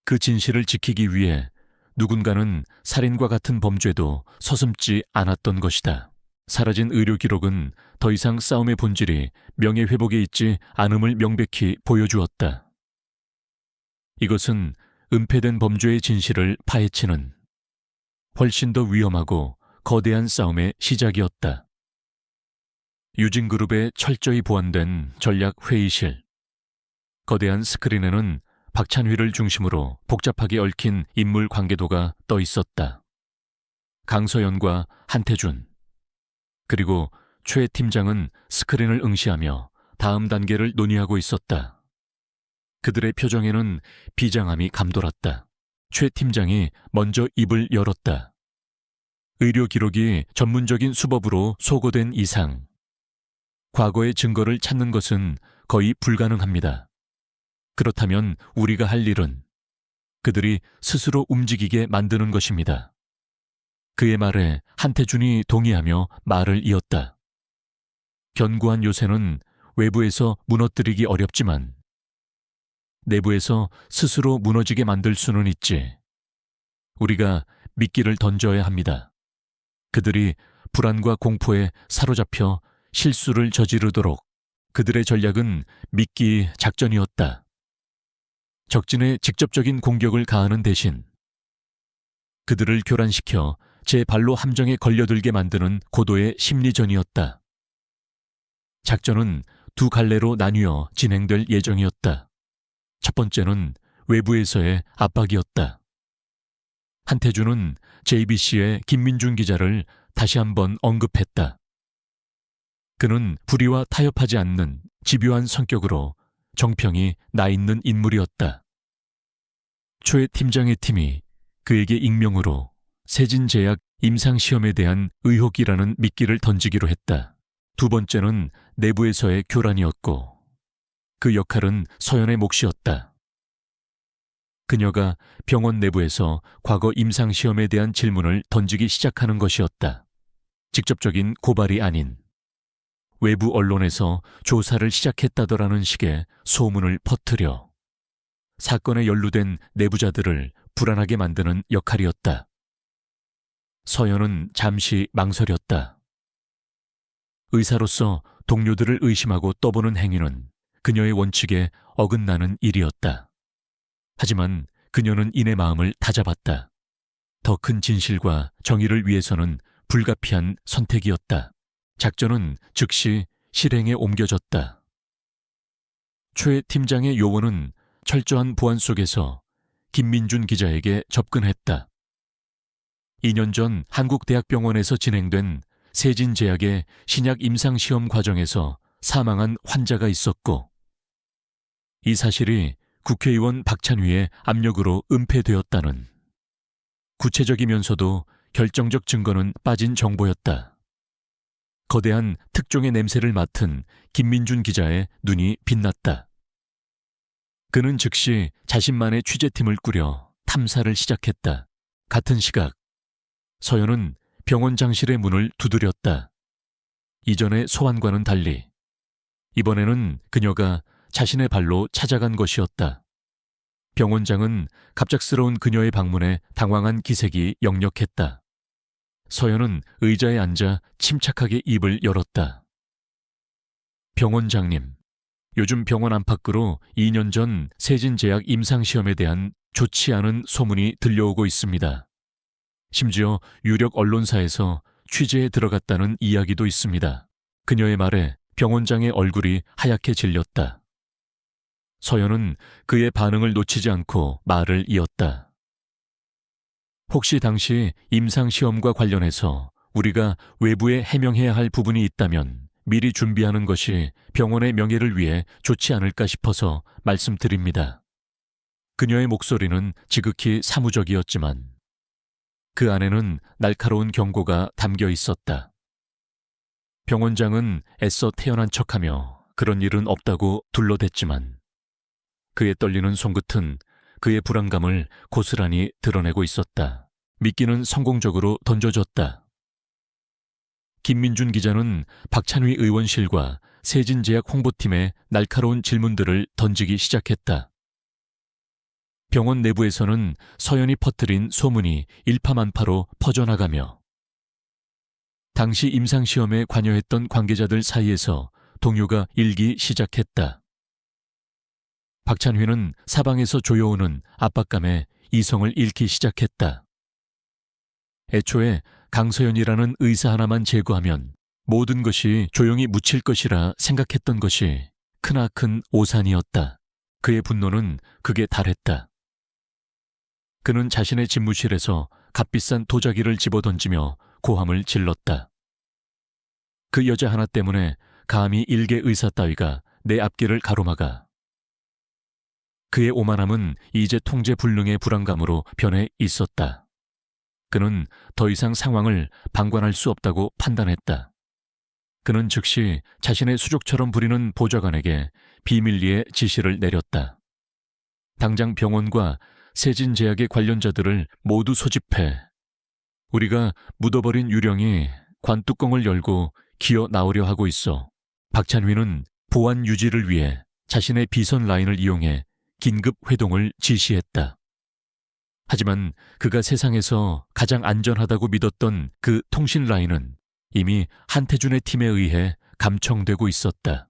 그 진실을 지키기 위해 누군가는 살인과 같은 범죄도 서슴지 않았던 것이다. 사라진 의료 기록은 더 이상 싸움의 본질이 명예회복에 있지 않음을 명백히 보여주었다. 이것은 은폐된 범죄의 진실을 파헤치는 훨씬 더 위험하고 거대한 싸움의 시작이었다. 유진그룹에 철저히 보완된 전략회의실. 거대한 스크린에는 박찬휘를 중심으로 복잡하게 얽힌 인물 관계도가 떠 있었다. 강서연과 한태준, 그리고 최 팀장은 스크린을 응시하며 다음 단계를 논의하고 있었다. 그들의 표정에는 비장함이 감돌았다. 최 팀장이 먼저 입을 열었다. 의료 기록이 전문적인 수법으로 소거된 이상 과거의 증거를 찾는 것은 거의 불가능합니다. 그렇다면 우리가 할 일은 그들이 스스로 움직이게 만드는 것입니다. 그의 말에 한태준이 동의하며 말을 이었다. 견고한 요새는 외부에서 무너뜨리기 어렵지만 내부에서 스스로 무너지게 만들 수는 있지. 우리가 미끼를 던져야 합니다. 그들이 불안과 공포에 사로잡혀 실수를 저지르도록. 그들의 전략은 미끼 작전이었다. 적진에 직접적인 공격을 가하는 대신 그들을 교란시켜 제 발로 함정에 걸려들게 만드는 고도의 심리전이었다. 작전은 두 갈래로 나뉘어 진행될 예정이었다. 첫 번째는 외부에서의 압박이었다. 한태준은 JBC의 김민중 기자를 다시 한번 언급했다. 그는 불의와 타협하지 않는 집요한 성격으로 정평이 나 있는 인물이었다. 최 팀장의 팀이 그에게 익명으로 세진제약 임상시험에 대한 의혹이라는 미끼를 던지기로 했다. 두 번째는 내부에서의 교란이었고 그 역할은 서연의 몫이었다. 그녀가 병원 내부에서 과거 임상시험에 대한 질문을 던지기 시작하는 것이었다. 직접적인 고발이 아닌 외부 언론에서 조사를 시작했다더라는 식의 소문을 퍼뜨려 사건에 연루된 내부자들을 불안하게 만드는 역할이었다. 서연은 잠시 망설였다. 의사로서 동료들을 의심하고 떠보는 행위는 그녀의 원칙에 어긋나는 일이었다. 하지만 그녀는 이내 마음을 다잡았다. 더 큰 진실과 정의를 위해서는 불가피한 선택이었다. 작전은 즉시 실행에 옮겨졌다. 최 팀장의 요원은 철저한 보안 속에서 김민준 기자에게 접근했다. 2년 전 한국대학병원에서 진행된 세진제약의 신약 임상시험 과정에서 사망한 환자가 있었고, 이 사실이 국회의원 박찬휘의 압력으로 은폐되었다는 구체적이면서도 결정적 증거는 빠진 정보였다. 거대한 특종의 냄새를 맡은 김민준 기자의 눈이 빛났다. 그는 즉시 자신만의 취재팀을 꾸려 탐사를 시작했다. 같은 시각, 서연은 병원장실의 문을 두드렸다. 이전의 소환과는 달리 이번에는 그녀가 자신의 발로 찾아간 것이었다. 병원장은 갑작스러운 그녀의 방문에 당황한 기색이 역력했다. 서연은 의자에 앉아 침착하게 입을 열었다. 병원장님, 요즘 병원 안팎으로 2년 전 세진제약 임상시험에 대한 좋지 않은 소문이 들려오고 있습니다. 심지어 유력 언론사에서 취재에 들어갔다는 이야기도 있습니다. 그녀의 말에 병원장의 얼굴이 하얗게 질렸다. 서연은 그의 반응을 놓치지 않고 말을 이었다. 혹시 당시 임상시험과 관련해서 우리가 외부에 해명해야 할 부분이 있다면 미리 준비하는 것이 병원의 명예를 위해 좋지 않을까 싶어서 말씀드립니다. 그녀의 목소리는 지극히 사무적이었지만 그 안에는 날카로운 경고가 담겨 있었다. 병원장은 애써 태연한 척하며 그런 일은 없다고 둘러댔지만 그의 떨리는 손끝은 그의 불안감을 고스란히 드러내고 있었다. 미끼는 성공적으로 던져졌다. 김민준 기자는 박찬휘 의원실과 세진제약 홍보팀에 날카로운 질문들을 던지기 시작했다. 병원 내부에서는 서연이 퍼뜨린 소문이 일파만파로 퍼져나가며 당시 임상시험에 관여했던 관계자들 사이에서 동요가 일기 시작했다. 박찬휘는 사방에서 조여오는 압박감에 이성을 잃기 시작했다. 애초에 강서연이라는 의사 하나만 제거하면 모든 것이 조용히 묻힐 것이라 생각했던 것이 크나큰 오산이었다. 그의 분노는 극에 달했다. 그는 자신의 집무실에서 값비싼 도자기를 집어던지며 고함을 질렀다. 그 여자 하나 때문에 감히 일개 의사 따위가 내 앞길을 가로막아. 그의 오만함은 이제 통제 불능의 불안감으로 변해 있었다. 그는 더 이상 상황을 방관할 수 없다고 판단했다. 그는 즉시 자신의 수족처럼 부리는 보좌관에게 비밀리에 지시를 내렸다. 당장 병원과 세진제약의 관련자들을 모두 소집해 우리가 묻어버린 유령이 관뚜껑을 열고 기어 나오려 하고 있어. 박찬휘는 보안 유지를 위해 자신의 비선 라인을 이용해 긴급 회동을 지시했다. 하지만 그가 세상에서 가장 안전하다고 믿었던 그 통신 라인은 이미 한태준의 팀에 의해 감청되고 있었다.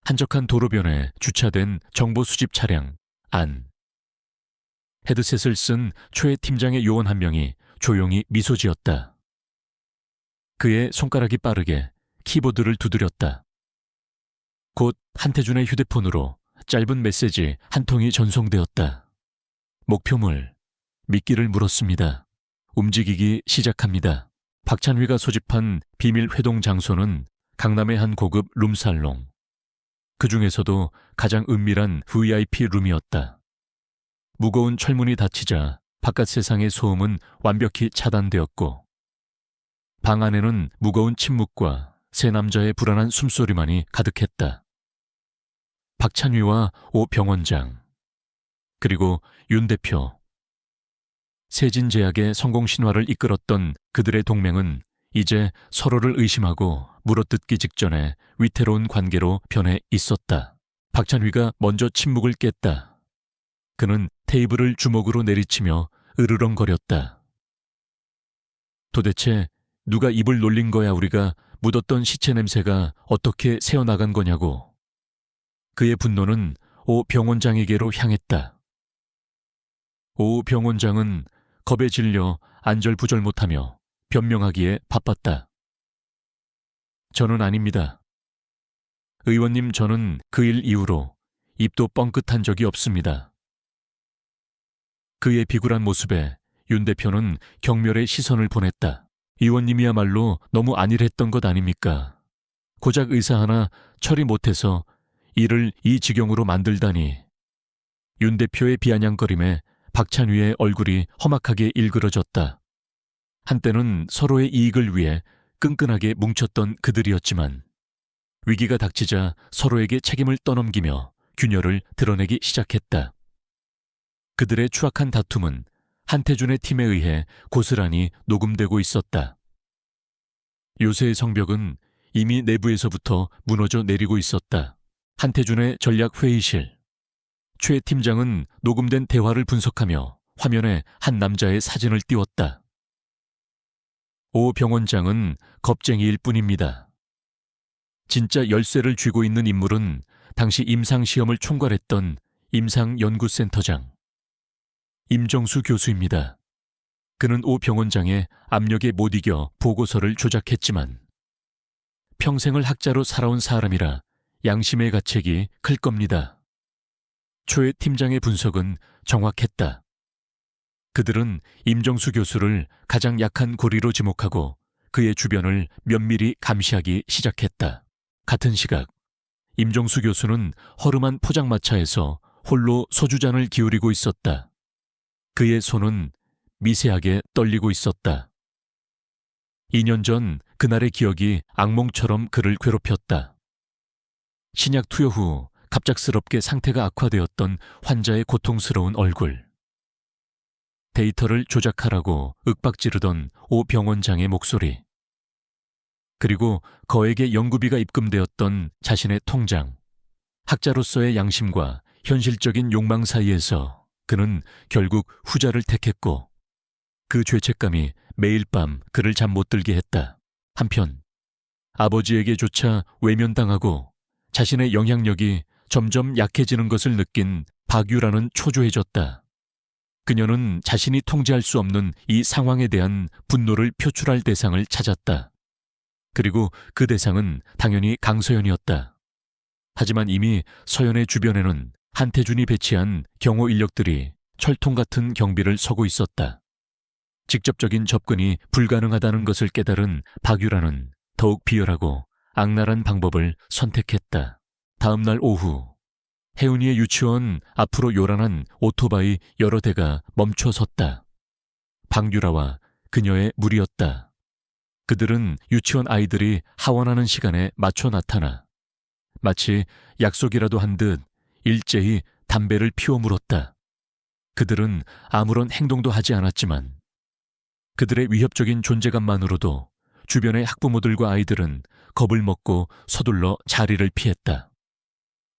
한적한 도로변에 주차된 정보 수집 차량 안. 헤드셋을 쓴 최 팀장의 요원 한 명이 조용히 미소 지었다. 그의 손가락이 빠르게 키보드를 두드렸다. 곧 한태준의 휴대폰으로 짧은 메시지 한 통이 전송되었다. 목표물, 미끼를 물었습니다. 움직이기 시작합니다. 박찬휘가 소집한 비밀 회동 장소는 강남의 한 고급 룸살롱. 그 중에서도 가장 은밀한 VIP 룸이었다. 무거운 철문이 닫히자 바깥 세상의 소음은 완벽히 차단되었고 방 안에는 무거운 침묵과 세 남자의 불안한 숨소리만이 가득했다. 박찬휘와 오 병원장, 그리고 윤 대표. 세진제약의 성공 신화를 이끌었던 그들의 동맹은 이제 서로를 의심하고 물어뜯기 직전에 위태로운 관계로 변해 있었다. 박찬휘가 먼저 침묵을 깼다. 그는 테이블을 주먹으로 내리치며 으르렁거렸다. 도대체 누가 입을 놀린 거야? 우리가 묻었던 시체 냄새가 어떻게 새어나간 거냐고. 그의 분노는 오 병원장에게로 향했다. 오 병원장은 겁에 질려 안절부절 못하며 변명하기에 바빴다. 저는 아닙니다. 의원님, 저는 그 일 이후로 입도 뻥끗한 적이 없습니다. 그의 비굴한 모습에 윤 대표는 경멸의 시선을 보냈다. 의원님이야말로 너무 안일했던 것 아닙니까? 고작 의사 하나 처리 못해서 일을 이 지경으로 만들다니. 윤 대표의 비아냥거림에 박찬휘의 얼굴이 험악하게 일그러졌다. 한때는 서로의 이익을 위해 끈끈하게 뭉쳤던 그들이었지만 위기가 닥치자 서로에게 책임을 떠넘기며 균열을 드러내기 시작했다. 그들의 추악한 다툼은 한태준의 팀에 의해 고스란히 녹음되고 있었다. 요새의 성벽은 이미 내부에서부터 무너져 내리고 있었다. 한태준의 전략회의실. 최 팀장은 녹음된 대화를 분석하며 화면에 한 남자의 사진을 띄웠다. 오 병원장은 겁쟁이일 뿐입니다. 진짜 열쇠를 쥐고 있는 인물은 당시 임상시험을 총괄했던 임상연구센터장 임정수 교수입니다. 그는 오 병원장의 압력에 못 이겨 보고서를 조작했지만 평생을 학자로 살아온 사람이라 양심의 가책이 클 겁니다. 초의 팀장의 분석은 정확했다. 그들은 임정수 교수를 가장 약한 고리로 지목하고 그의 주변을 면밀히 감시하기 시작했다. 같은 시각 임정수 교수는 허름한 포장마차에서 홀로 소주잔을 기울이고 있었다. 그의 손은 미세하게 떨리고 있었다. 2년 전 그날의 기억이 악몽처럼 그를 괴롭혔다. 신약 투여 후 갑작스럽게 상태가 악화되었던 환자의 고통스러운 얼굴. 데이터를 조작하라고 윽박지르던 오 병원장의 목소리. 그리고 거액의 연구비가 입금되었던 자신의 통장. 학자로서의 양심과 현실적인 욕망 사이에서 그는 결국 후자를 택했고 그 죄책감이 매일 밤 그를 잠 못 들게 했다. 한편 아버지에게조차 외면당하고 자신의 영향력이 점점 약해지는 것을 느낀 박유라는 초조해졌다. 그녀는 자신이 통제할 수 없는 이 상황에 대한 분노를 표출할 대상을 찾았다. 그리고 그 대상은 당연히 강서연이었다. 하지만 이미 서연의 주변에는 한태준이 배치한 경호 인력들이 철통 같은 경비를 서고 있었다. 직접적인 접근이 불가능하다는 것을 깨달은 박유라는 더욱 비열하고 악랄한 방법을 선택했다. 다음 날 오후 혜은이의 유치원 앞으로 요란한 오토바이 여러 대가 멈춰 섰다. 박유라와 그녀의 무리였다. 그들은 유치원 아이들이 하원하는 시간에 맞춰 나타나 마치 약속이라도 한 듯 일제히 담배를 피워 물었다. 그들은 아무런 행동도 하지 않았지만 그들의 위협적인 존재감만으로도 주변의 학부모들과 아이들은 겁을 먹고 서둘러 자리를 피했다.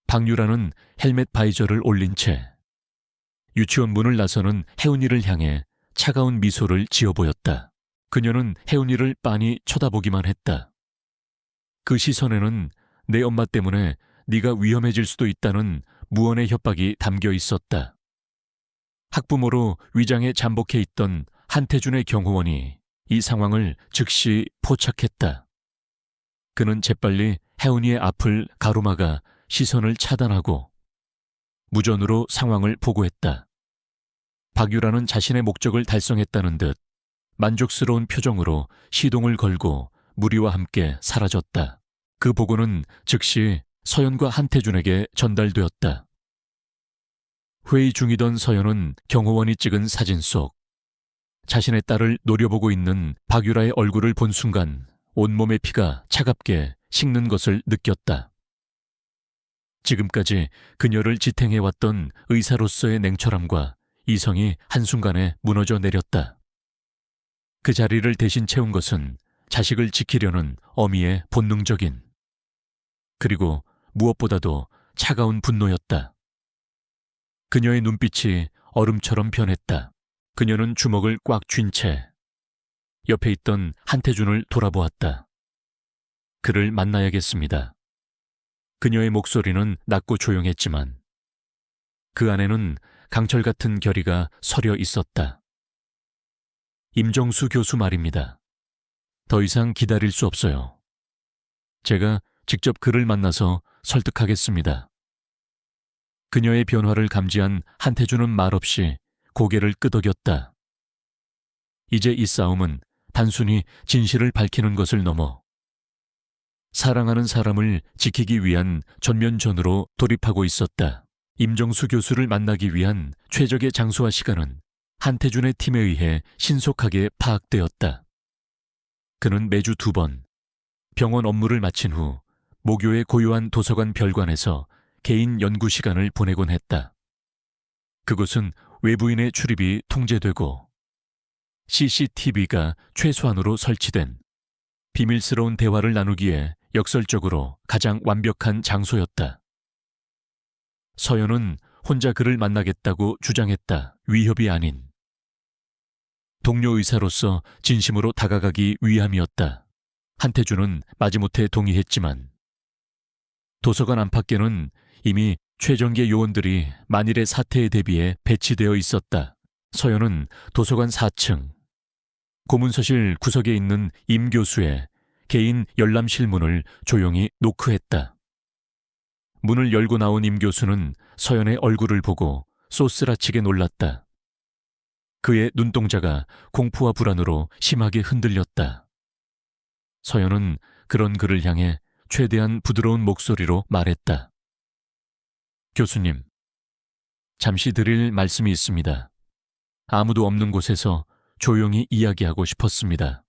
박유라는 헬멧 바이저를 올린 채 유치원 문을 나서는 혜은이를 향해 차가운 미소를 지어 보였다. 그녀는 혜은이를 빤히 쳐다보기만 했다. 그 시선에는 내 엄마 때문에 네가 위험해질 수도 있다는 무언의 협박이 담겨 있었다. 학부모로 위장에 잠복해 있던 한태준의 경호원이 이 상황을 즉시 포착했다. 그는 재빨리 혜은이의 앞을 가로막아 시선을 차단하고 무전으로 상황을 보고했다. 박유라는 자신의 목적을 달성했다는 듯 만족스러운 표정으로 시동을 걸고 무리와 함께 사라졌다. 그 보고는 즉시 서연과 한태준에게 전달되었다. 회의 중이던 서연은 경호원이 찍은 사진 속 자신의 딸을 노려보고 있는 박유라의 얼굴을 본 순간 온몸의 피가 차갑게 식는 것을 느꼈다. 지금까지 그녀를 지탱해왔던 의사로서의 냉철함과 이성이 한순간에 무너져 내렸다. 그 자리를 대신 채운 것은 자식을 지키려는 어미의 본능적인 그리고 무엇보다도 차가운 분노였다. 그녀의 눈빛이 얼음처럼 변했다. 그녀는 주먹을 꽉 쥔 채 옆에 있던 한태준을 돌아보았다. 그를 만나야겠습니다. 그녀의 목소리는 낮고 조용했지만 그 안에는 강철 같은 결의가 서려 있었다. 임정수 교수 말입니다. 더 이상 기다릴 수 없어요. 제가 직접 그를 만나서 설득하겠습니다. 그녀의 변화를 감지한 한태준은 말없이 고개를 끄덕였다. 이제 이 싸움은 단순히 진실을 밝히는 것을 넘어 사랑하는 사람을 지키기 위한 전면전으로 돌입하고 있었다. 임정수 교수를 만나기 위한 최적의 장소와 시간은 한태준의 팀에 의해 신속하게 파악되었다. 그는 매주 2번 병원 업무를 마친 후 모교의 고요한 도서관 별관에서 개인 연구 시간을 보내곤 했다. 그곳은 외부인의 출입이 통제되고 CCTV가 최소한으로 설치된 비밀스러운 대화를 나누기에 역설적으로 가장 완벽한 장소였다. 서연은 혼자 그를 만나겠다고 주장했다. 위협이 아닌 동료 의사로서 진심으로 다가가기 위함이었다. 한태준은 마지못해 동의했지만 도서관 안팎에는 이미 최정예 요원들이 만일의 사태에 대비해 배치되어 있었다. 서연은 도서관 4층 고문서실 구석에 있는 임 교수의 개인 열람실 문을 조용히 노크했다. 문을 열고 나온 임 교수는 서연의 얼굴을 보고 쏘스라치게 놀랐다. 그의 눈동자가 공포와 불안으로 심하게 흔들렸다. 서연은 그런 그를 향해 최대한 부드러운 목소리로 말했다. 교수님, 잠시 드릴 말씀이 있습니다. 아무도 없는 곳에서 조용히 이야기하고 싶었습니다.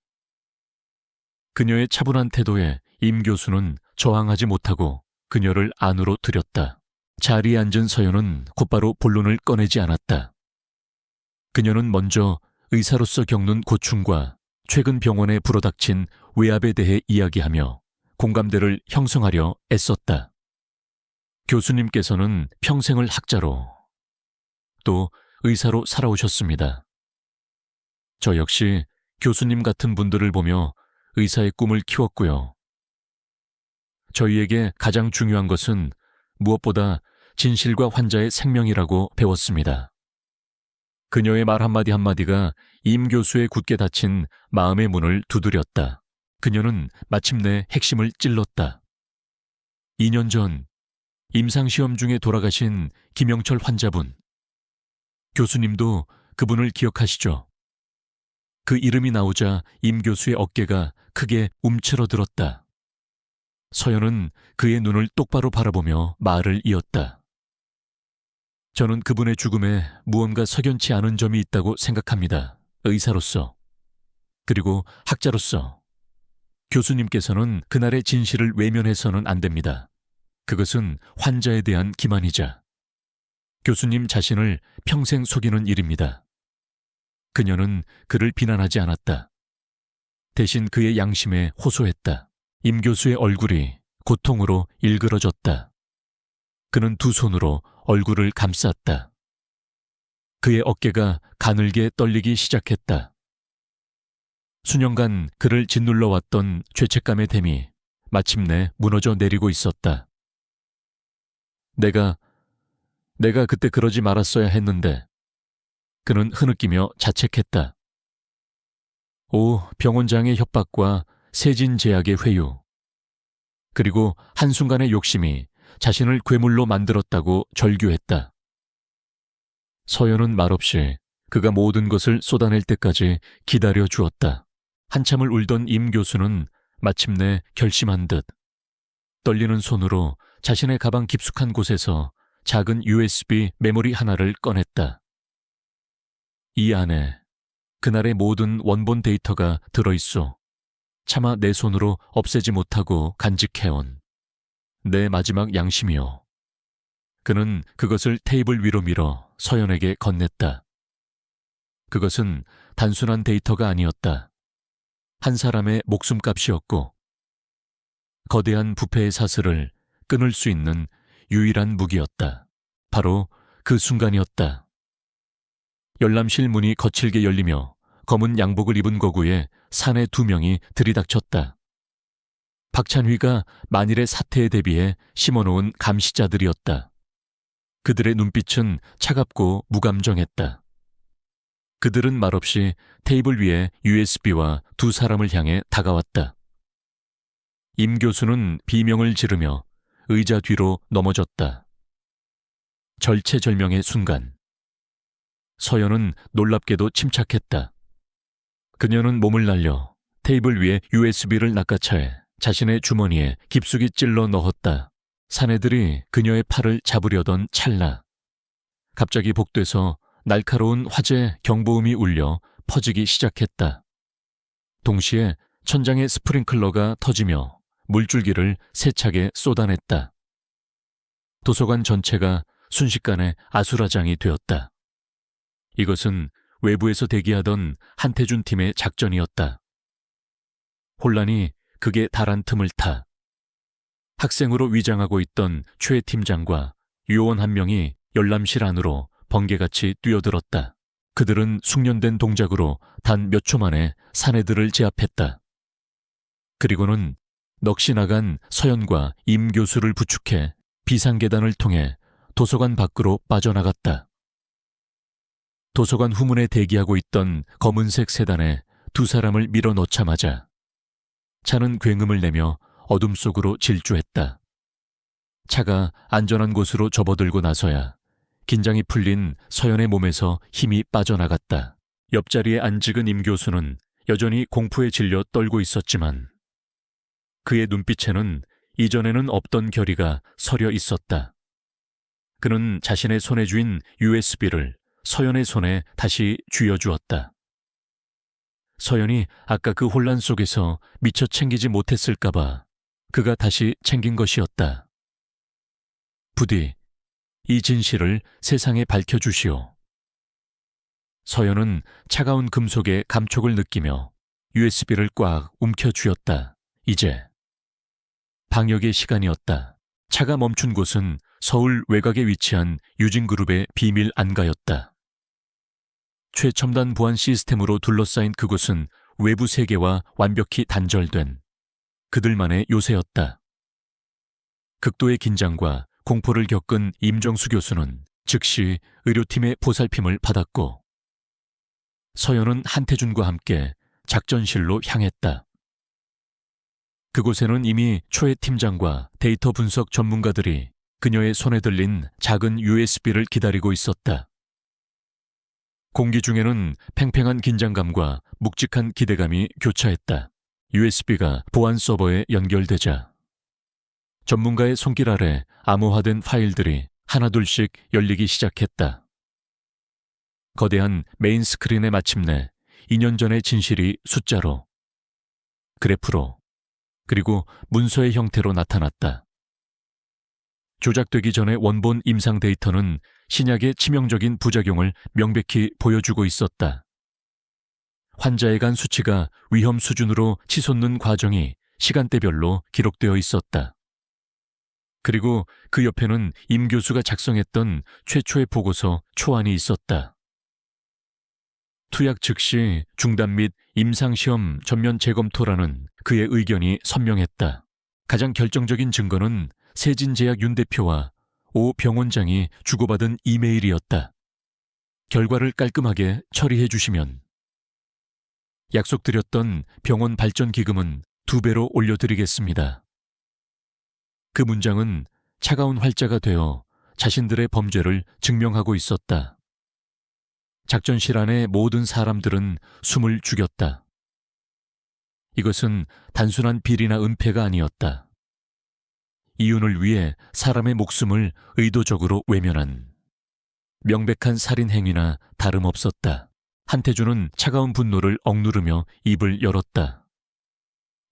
그녀의 차분한 태도에 임 교수는 저항하지 못하고 그녀를 안으로 들였다. 자리에 앉은 서연은 곧바로 본론을 꺼내지 않았다. 그녀는 먼저 의사로서 겪는 고충과 최근 병원에 불어닥친 외압에 대해 이야기하며 공감대를 형성하려 애썼다. 교수님께서는 평생을 학자로 또 의사로 살아오셨습니다. 저 역시 교수님 같은 분들을 보며 의사의 꿈을 키웠고요. 저희에게 가장 중요한 것은 무엇보다 진실과 환자의 생명이라고 배웠습니다. 그녀의 말 한마디 한마디가 임 교수의 굳게 닫힌 마음의 문을 두드렸다. 그녀는 마침내 핵심을 찔렀다. 2년 전 임상시험 중에 돌아가신 김영철 환자분. 교수님도 그분을 기억하시죠? 그 이름이 나오자 임 교수의 어깨가 크게 움츠러들었다. 서연은 그의 눈을 똑바로 바라보며 말을 이었다. 저는 그분의 죽음에 무언가 석연치 않은 점이 있다고 생각합니다. 의사로서, 그리고 학자로서. 교수님께서는 그날의 진실을 외면해서는 안 됩니다. 그것은 환자에 대한 기만이자 교수님 자신을 평생 속이는 일입니다. 그녀는 그를 비난하지 않았다. 대신 그의 양심에 호소했다. 임 교수의 얼굴이 고통으로 일그러졌다. 그는 두 손으로 얼굴을 감쌌다. 그의 어깨가 가늘게 떨리기 시작했다. 수년간 그를 짓눌러왔던 죄책감의 댐이 마침내 무너져 내리고 있었다. 내가 그때 그러지 말았어야 했는데. 그는 흐느끼며 자책했다. 병원장의 협박과 세진 제약의 회유, 그리고 한순간의 욕심이 자신을 괴물로 만들었다고 절규했다. 서연은 말없이 그가 모든 것을 쏟아낼 때까지 기다려 주었다. 한참을 울던 임 교수는 마침내 결심한 듯 떨리는 손으로 자신의 가방 깊숙한 곳에서 작은 USB 메모리 하나를 꺼냈다. 이 안에 그날의 모든 원본 데이터가 들어있어. 차마 내 손으로 없애지 못하고 간직해온 내 마지막 양심이요. 그는 그것을 테이블 위로 밀어 서연에게 건넸다. 그것은 단순한 데이터가 아니었다. 한 사람의 목숨값이었고 거대한 부패의 사슬을 끊을 수 있는 유일한 무기였다. 바로 그 순간이었다. 열람실 문이 거칠게 열리며 검은 양복을 입은 거구에 사내 2명이 들이닥쳤다. 박찬휘가 만일의 사태에 대비해 심어놓은 감시자들이었다. 그들의 눈빛은 차갑고 무감정했다. 그들은 말없이 테이블 위에 USB와 두 사람을 향해 다가왔다. 임 교수는 비명을 지르며 의자 뒤로 넘어졌다. 절체절명의 순간, 서연은 놀랍게도 침착했다. 그녀는 몸을 날려 테이블 위에 USB를 낚아채 자신의 주머니에 깊숙이 찔러 넣었다. 사내들이 그녀의 팔을 잡으려던 찰나, 갑자기 복도에서 날카로운 화재 경보음이 울려 퍼지기 시작했다. 동시에 천장의 스프링클러가 터지며 물줄기를 세차게 쏟아냈다. 도서관 전체가 순식간에 아수라장이 되었다. 이것은 외부에서 대기하던 한태준 팀의 작전이었다. 혼란이 극에 달한 틈을 타 학생으로 위장하고 있던 최 팀장과 요원 한 명이 열람실 안으로 번개같이 뛰어들었다. 그들은 숙련된 동작으로 단 몇 초 만에 사내들을 제압했다. 그리고는 넋이 나간 서연과 임 교수를 부축해 비상계단을 통해 도서관 밖으로 빠져나갔다. 도서관 후문에 대기하고 있던 검은색 세단에 두 사람을 밀어넣자마자 차는 굉음을 내며 어둠 속으로 질주했다. 차가 안전한 곳으로 접어들고 나서야 긴장이 풀린 서연의 몸에서 힘이 빠져나갔다. 옆자리에 앉은 임 교수는 여전히 공포에 질려 떨고 있었지만 그의 눈빛에는 이전에는 없던 결의가 서려 있었다. 그는 자신의 손에 쥔 USB를 서연의 손에 다시 쥐어주었다. 서연이 아까 그 혼란 속에서 미처 챙기지 못했을까봐 그가 다시 챙긴 것이었다. 부디 이 진실을 세상에 밝혀주시오. 서연은 차가운 금속의 감촉을 느끼며 USB를 꽉 움켜쥐었다. 이제 방역의 시간이었다. 차가 멈춘 곳은 서울 외곽에 위치한 유진그룹의 비밀 안가였다. 최첨단 보안 시스템으로 둘러싸인 그곳은 외부 세계와 완벽히 단절된 그들만의 요새였다. 극도의 긴장과 공포를 겪은 임정수 교수는 즉시 의료팀의 보살핌을 받았고 서연은 한태준과 함께 작전실로 향했다. 그곳에는 이미 초의 팀장과 데이터 분석 전문가들이 그녀의 손에 들린 작은 USB를 기다리고 있었다. 공기 중에는 팽팽한 긴장감과 묵직한 기대감이 교차했다. USB가 보안 서버에 연결되자 전문가의 손길 아래 암호화된 파일들이 하나둘씩 열리기 시작했다. 거대한 메인 스크린에 마침내 2년 전의 진실이 숫자로, 그래프로, 그리고 문서의 형태로 나타났다. 조작되기 전의 원본 임상 데이터는 신약의 치명적인 부작용을 명백히 보여주고 있었다. 환자에 간 수치가 위험 수준으로 치솟는 과정이 시간대별로 기록되어 있었다. 그리고 그 옆에는 임 교수가 작성했던 최초의 보고서 초안이 있었다. 투약 즉시 중단 및 임상시험 전면 재검토라는 그의 의견이 선명했다. 가장 결정적인 증거는 세진제약 윤 대표와 오 병원장이 주고받은 이메일이었다. 결과를 깔끔하게 처리해 주시면 약속드렸던 병원 발전 기금은 2배로 올려드리겠습니다. 그 문장은 차가운 활자가 되어 자신들의 범죄를 증명하고 있었다. 작전실 안의 모든 사람들은 숨을 죽였다. 이것은 단순한 비리나 은폐가 아니었다. 이윤을 위해 사람의 목숨을 의도적으로 외면한 명백한 살인 행위나 다름없었다. 한태준은 차가운 분노를 억누르며 입을 열었다.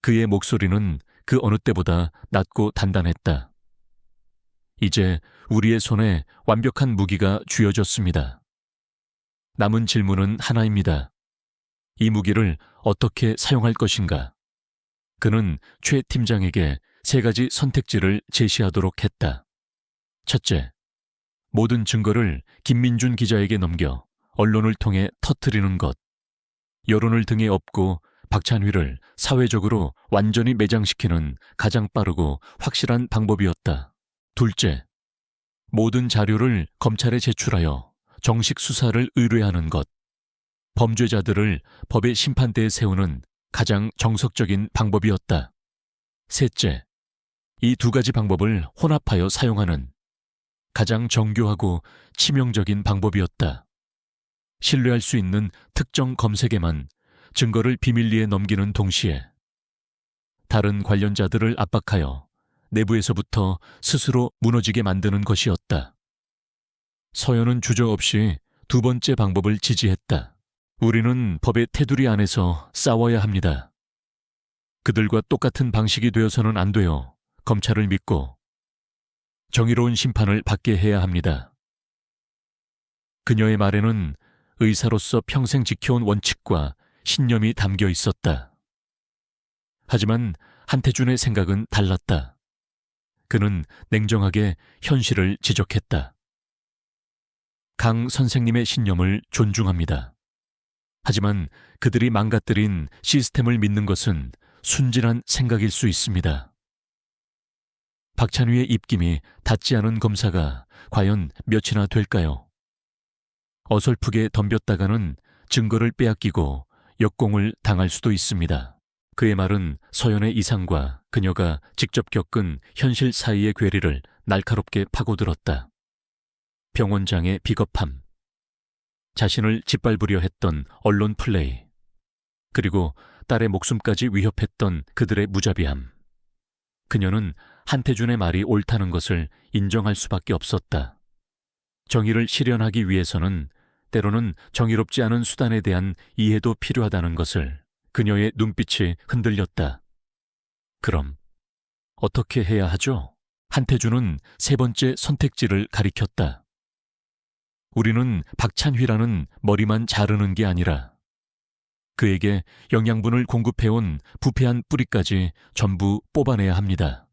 그의 목소리는 그 어느 때보다 낮고 단단했다. 이제 우리의 손에 완벽한 무기가 쥐어졌습니다. 남은 질문은 하나입니다. 이 무기를 어떻게 사용할 것인가? 그는 최 팀장에게 3가지 선택지를 제시하도록 했다. 첫째, 모든 증거를 김민준 기자에게 넘겨 언론을 통해 터뜨리는 것. 여론을 등에 업고 박찬휘를 사회적으로 완전히 매장시키는 가장 빠르고 확실한 방법이었다. 둘째, 모든 자료를 검찰에 제출하여 정식 수사를 의뢰하는 것. 범죄자들을 법의 심판대에 세우는 가장 정석적인 방법이었다. 셋째, 이 두 가지 방법을 혼합하여 사용하는 가장 정교하고 치명적인 방법이었다. 신뢰할 수 있는 특정 검색에만 증거를 비밀리에 넘기는 동시에 다른 관련자들을 압박하여 내부에서부터 스스로 무너지게 만드는 것이었다. 서연은 주저없이 두 번째 방법을 지지했다. 우리는 법의 테두리 안에서 싸워야 합니다. 그들과 똑같은 방식이 되어서는 안 돼요. 검찰을 믿고 정의로운 심판을 받게 해야 합니다. 그녀의 말에는 의사로서 평생 지켜온 원칙과 신념이 담겨 있었다. 하지만 한태준의 생각은 달랐다. 그는 냉정하게 현실을 지적했다. 강 선생님의 신념을 존중합니다. 하지만 그들이 망가뜨린 시스템을 믿는 것은 순진한 생각일 수 있습니다. 박찬휘의 입김이 닿지 않은 검사가 과연 몇이나 될까요? 어설프게 덤볐다가는 증거를 빼앗기고 역공을 당할 수도 있습니다. 그의 말은 서연의 이상과 그녀가 직접 겪은 현실 사이의 괴리를 날카롭게 파고들었다. 병원장의 비겁함, 자신을 짓밟으려 했던 언론 플레이, 그리고 딸의 목숨까지 위협했던 그들의 무자비함. 그녀는 한태준의 말이 옳다는 것을 인정할 수밖에 없었다. 정의를 실현하기 위해서는 때로는 정의롭지 않은 수단에 대한 이해도 필요하다는 것을 그녀의 눈빛이 흔들렸다. 그럼 어떻게 해야 하죠? 한태준은 세 번째 선택지를 가리켰다. 우리는 박찬휘라는 머리만 자르는 게 아니라 그에게 영양분을 공급해온 부패한 뿌리까지 전부 뽑아내야 합니다.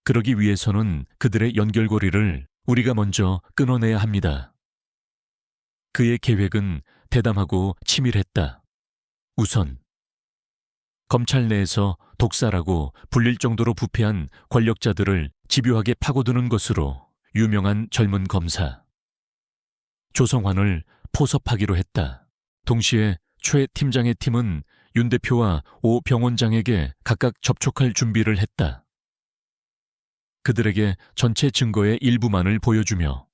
그러기 위해서는 그들의 연결고리를 우리가 먼저 끊어내야 합니다. 그의 계획은 대담하고 치밀했다. 우선 검찰 내에서 독사라고 불릴 정도로 부패한 권력자들을 집요하게 파고드는 것으로 유명한 젊은 검사 조성환을 포섭하기로 했다. 동시에 최 팀장의 팀은 윤 대표와 오 병원장에게 각각 접촉할 준비를 했다. 그들에게 전체 증거의 일부만을 보여주며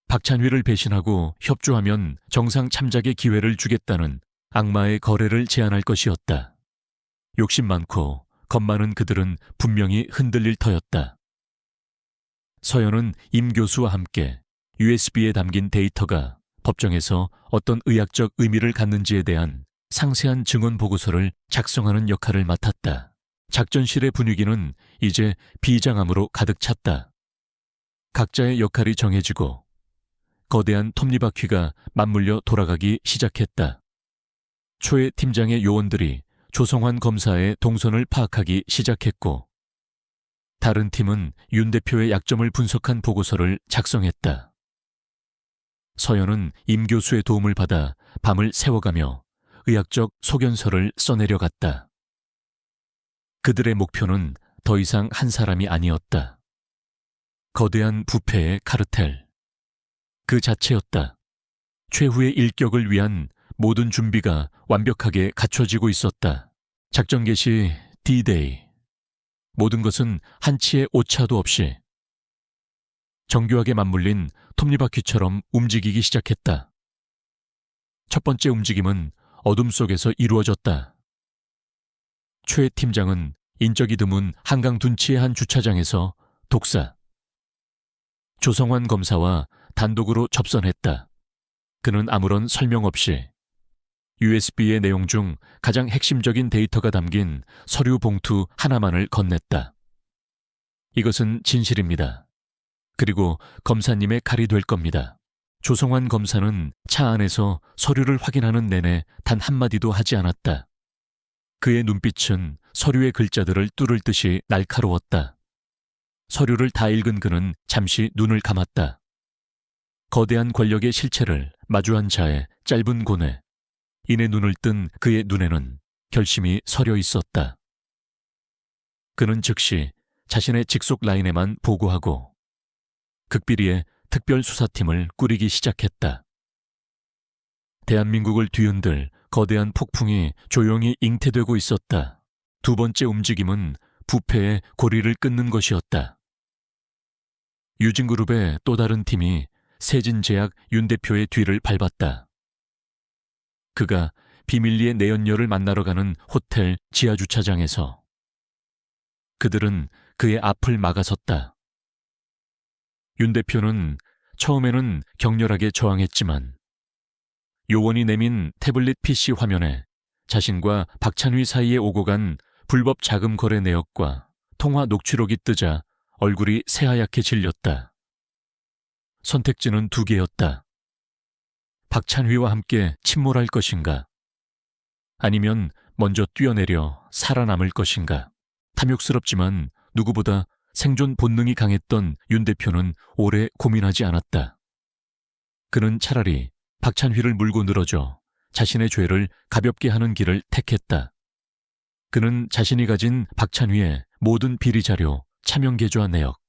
박찬휘를 배신하고 협조하면 정상 참작의 기회를 주겠다는 악마의 거래를 제안할 것이었다. 욕심 많고 겁 많은 그들은 분명히 흔들릴 터였다. 서연은 임 교수와 함께 USB에 담긴 데이터가 법정에서 어떤 의학적 의미를 갖는지에 대한 상세한 증언 보고서를 작성하는 역할을 맡았다. 작전실의 분위기는 이제 비장함으로 가득 찼다. 각자의 역할이 정해지고 거대한 톱니바퀴가 맞물려 돌아가기 시작했다. 초의 팀장의 요원들이 조성환 검사의 동선을 파악하기 시작했고 다른 팀은 윤 대표의 약점을 분석한 보고서를 작성했다. 서연은 임 교수의 도움을 받아 밤을 새워가며 의학적 소견서를 써내려갔다. 그들의 목표는 더 이상 한 사람이 아니었다. 거대한 부패의 카르텔. 그 자체였다. 최후의 일격을 위한 모든 준비가 완벽하게 갖춰지고 있었다. 작전 개시 D-Day. 모든 것은 한치의 오차도 없이 정교하게 맞물린 톱니바퀴처럼 움직이기 시작했다. 첫 번째 움직임은 어둠 속에서 이루어졌다. 최 팀장은 인적이 드문 한강 둔치의 한 주차장에서 독사 조성환 검사와 단독으로 접선했다. 그는 아무런 설명 없이 USB의 내용 중 가장 핵심적인 데이터가 담긴 서류 봉투 하나만을 건넸다. 이것은 진실입니다. 그리고 검사님의 칼이 될 겁니다. 조성환 검사는 차 안에서 서류를 확인하는 내내 단 한마디도 하지 않았다. 그의 눈빛은 서류의 글자들을 뚫을 듯이 날카로웠다. 서류를 다 읽은 그는 잠시 눈을 감았다. 거대한 권력의 실체를 마주한 자의 짧은 고뇌, 이내 눈을 뜬 그의 눈에는 결심이 서려 있었다. 그는 즉시 자신의 직속 라인에만 보고하고 극비리의 특별수사팀을 꾸리기 시작했다. 대한민국을 뒤흔들 거대한 폭풍이 조용히 잉태되고 있었다. 두 번째 움직임은 부패의 고리를 끊는 것이었다. 유진그룹의 또 다른 팀이 세진제약 윤 대표의 뒤를 밟았다. 그가 비밀리에 내연녀를 만나러 가는 호텔 지하주차장에서 그들은 그의 앞을 막아섰다. 윤 대표는 처음에는 격렬하게 저항했지만 요원이 내민 태블릿 PC 화면에 자신과 박찬휘 사이에 오고 간 불법 자금 거래 내역과 통화 녹취록이 뜨자 얼굴이 새하얗게 질렸다. 선택지는 두 개였다. 박찬휘와 함께 침몰할 것인가? 아니면 먼저 뛰어내려 살아남을 것인가? 탐욕스럽지만 누구보다 생존 본능이 강했던 윤 대표는 오래 고민하지 않았다. 그는 차라리 박찬휘를 물고 늘어져 자신의 죄를 가볍게 하는 길을 택했다. 그는 자신이 가진 박찬휘의 모든 비리 자료, 차명 계좌 내역,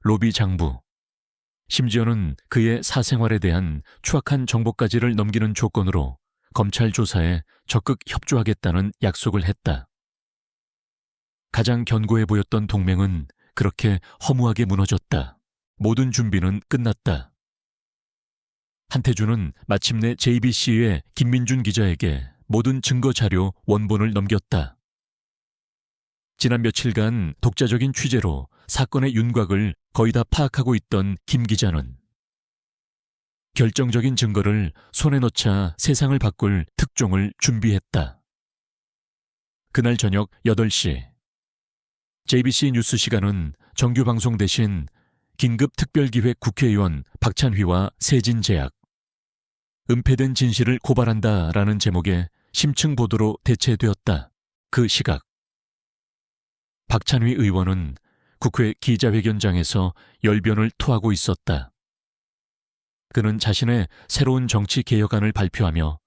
로비 장부, 심지어는 그의 사생활에 대한 추악한 정보까지를 넘기는 조건으로 검찰 조사에 적극 협조하겠다는 약속을 했다. 가장 견고해 보였던 동맹은 그렇게 허무하게 무너졌다. 모든 준비는 끝났다. 한태준은 마침내 JBC의 김민준 기자에게 모든 증거 자료 원본을 넘겼다. 지난 며칠간 독자적인 취재로 사건의 윤곽을 거의 다 파악하고 있던 김 기자는 결정적인 증거를 손에 넣자 세상을 바꿀 특종을 준비했다. 그날 저녁 8시 JBC 뉴스 시간은 정규 방송 대신 긴급 특별기획 국회의원 박찬휘와 세진제약 은폐된 진실을 고발한다라는 제목의 심층 보도로 대체되었다. 그 시각 박찬휘 의원은 국회 기자회견장에서 열변을 토하고 있었다. 그는 자신의 새로운 정치 개혁안을 발표하며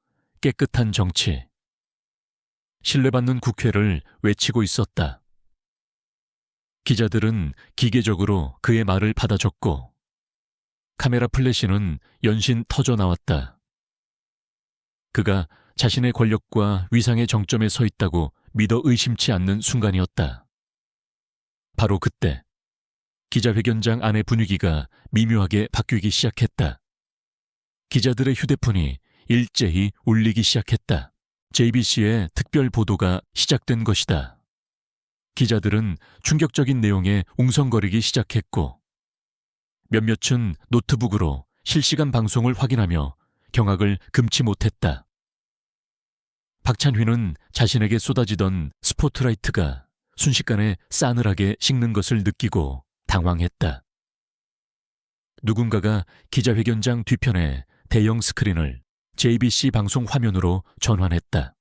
깨끗한 정치, 신뢰받는 국회를 외치고 있었다. 기자들은 기계적으로 그의 말을 받아 적고 카메라 플래시는 연신 터져 나왔다. 그가 자신의 권력과 위상의 정점에 서 있다고 믿어 의심치 않는 순간이었다. 바로 그때 기자회견장 안의 분위기가 미묘하게 바뀌기 시작했다. 기자들의 휴대폰이 일제히 울리기 시작했다. JBC의 특별 보도가 시작된 것이다. 기자들은 충격적인 내용에 웅성거리기 시작했고 몇몇은 노트북으로 실시간 방송을 확인하며 경악을 금치 못했다. 박찬휘는 자신에게 쏟아지던 스포트라이트가 순식간에 싸늘하게 식는 것을 느끼고 당황했다. 누군가가 기자회견장 뒤편에 대형 스크린을 JBC 방송 화면으로 전환했다.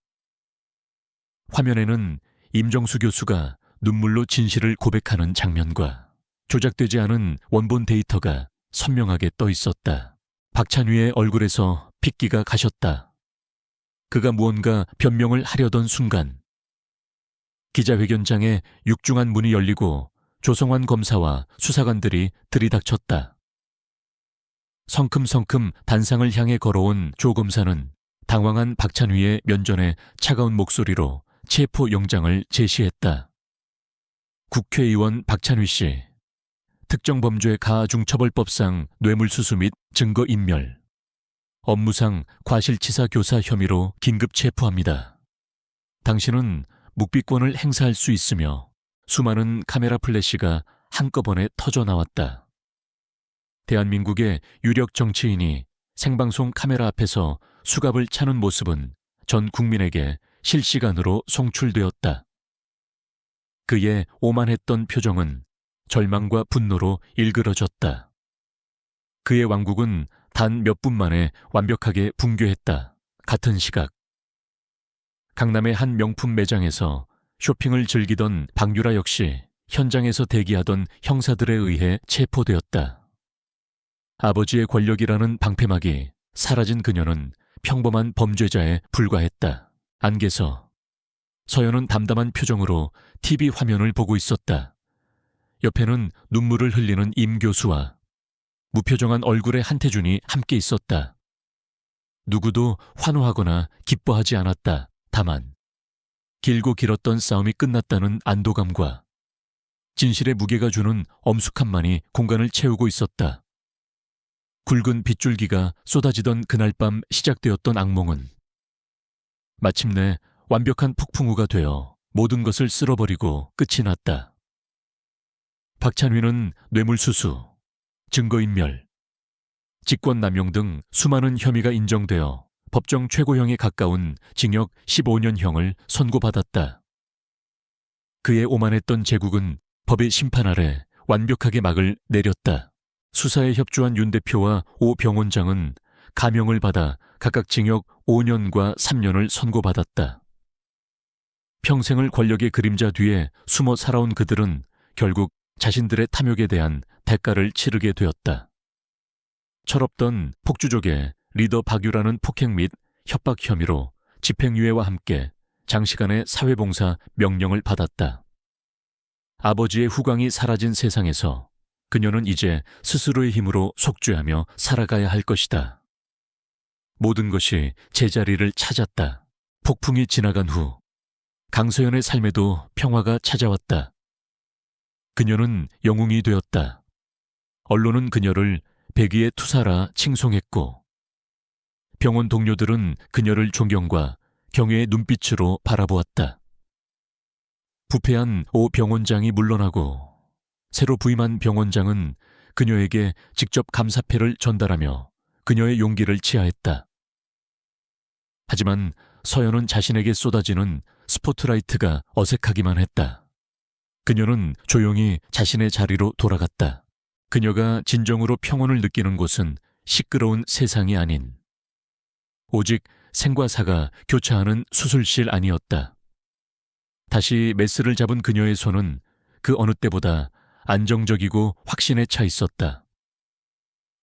화면에는 임정수 교수가 눈물로 진실을 고백하는 장면과 조작되지 않은 원본 데이터가 선명하게 떠 있었다. 박찬휘의 얼굴에서 핏기가 가셨다. 그가 무언가 변명을 하려던 순간 기자회견장에 육중한 문이 열리고 조성환 검사와 수사관들이 들이닥쳤다. 성큼성큼 단상을 향해 걸어온 조 검사는 당황한 박찬휘의 면전에 차가운 목소리로 체포영장을 제시했다. 국회의원 박찬휘 씨, 특정범죄 가중처벌법상 뇌물수수 및 증거인멸, 업무상 과실치사 교사 혐의로 긴급 체포합니다. 당신은 묵비권을 행사할 수 있으며 수많은 카메라 플래시가 한꺼번에 터져 나왔다. 대한민국의 유력 정치인이 생방송 카메라 앞에서 수갑을 차는 모습은 전 국민에게 실시간으로 송출되었다. 그의 오만했던 표정은 절망과 분노로 일그러졌다. 그의 왕국은 단 몇 분 만에 완벽하게 붕괴했다. 같은 시각 강남의 한 명품 매장에서 쇼핑을 즐기던 박유라 역시 현장에서 대기하던 형사들에 의해 체포되었다. 아버지의 권력이라는 방패막이 사라진 그녀는 평범한 범죄자에 불과했다. 안개서 서연은 담담한 표정으로 TV 화면을 보고 있었다. 옆에는 눈물을 흘리는 임 교수와 무표정한 얼굴의 한태준이 함께 있었다. 누구도 환호하거나 기뻐하지 않았다. 다만 길고 길었던 싸움이 끝났다는 안도감과 진실의 무게가 주는 엄숙함만이 공간을 채우고 있었다. 굵은 빗줄기가 쏟아지던 그날 밤 시작되었던 악몽은 마침내 완벽한 폭풍우가 되어 모든 것을 쓸어버리고 끝이 났다. 박찬휘는 뇌물수수, 증거인멸, 직권남용 등 수많은 혐의가 인정되어 법정 최고형에 가까운 징역 15년형을 선고받았다. 그의 오만했던 제국은 법의 심판 아래 완벽하게 막을 내렸다. 수사에 협조한 윤 대표와 오 병원장은 감형을 받아 각각 징역 5년과 3년을 선고받았다. 평생을 권력의 그림자 뒤에 숨어 살아온 그들은 결국 자신들의 탐욕에 대한 대가를 치르게 되었다. 철없던 폭주족의 리더 박유라는 폭행 및 협박 혐의로 집행유예와 함께 장시간의 사회봉사 명령을 받았다. 아버지의 후광이 사라진 세상에서 그녀는 이제 스스로의 힘으로 속죄하며 살아가야 할 것이다. 모든 것이 제자리를 찾았다. 폭풍이 지나간 후 강서연의 삶에도 평화가 찾아왔다. 그녀는 영웅이 되었다. 언론은 그녀를 백의의 투사라 칭송했고 병원 동료들은 그녀를 존경과 경외의 눈빛으로 바라보았다. 부패한 오 병원장이 물러나고 새로 부임한 병원장은 그녀에게 직접 감사패를 전달하며 그녀의 용기를 치하했다. 하지만 서연은 자신에게 쏟아지는 스포트라이트가 어색하기만 했다. 그녀는 조용히 자신의 자리로 돌아갔다. 그녀가 진정으로 평온을 느끼는 곳은 시끄러운 세상이 아닌 오직 생과 사가 교차하는 수술실 안이었다. 다시 메스를 잡은 그녀의 손은 그 어느 때보다 안정적이고 확신에 차 있었다.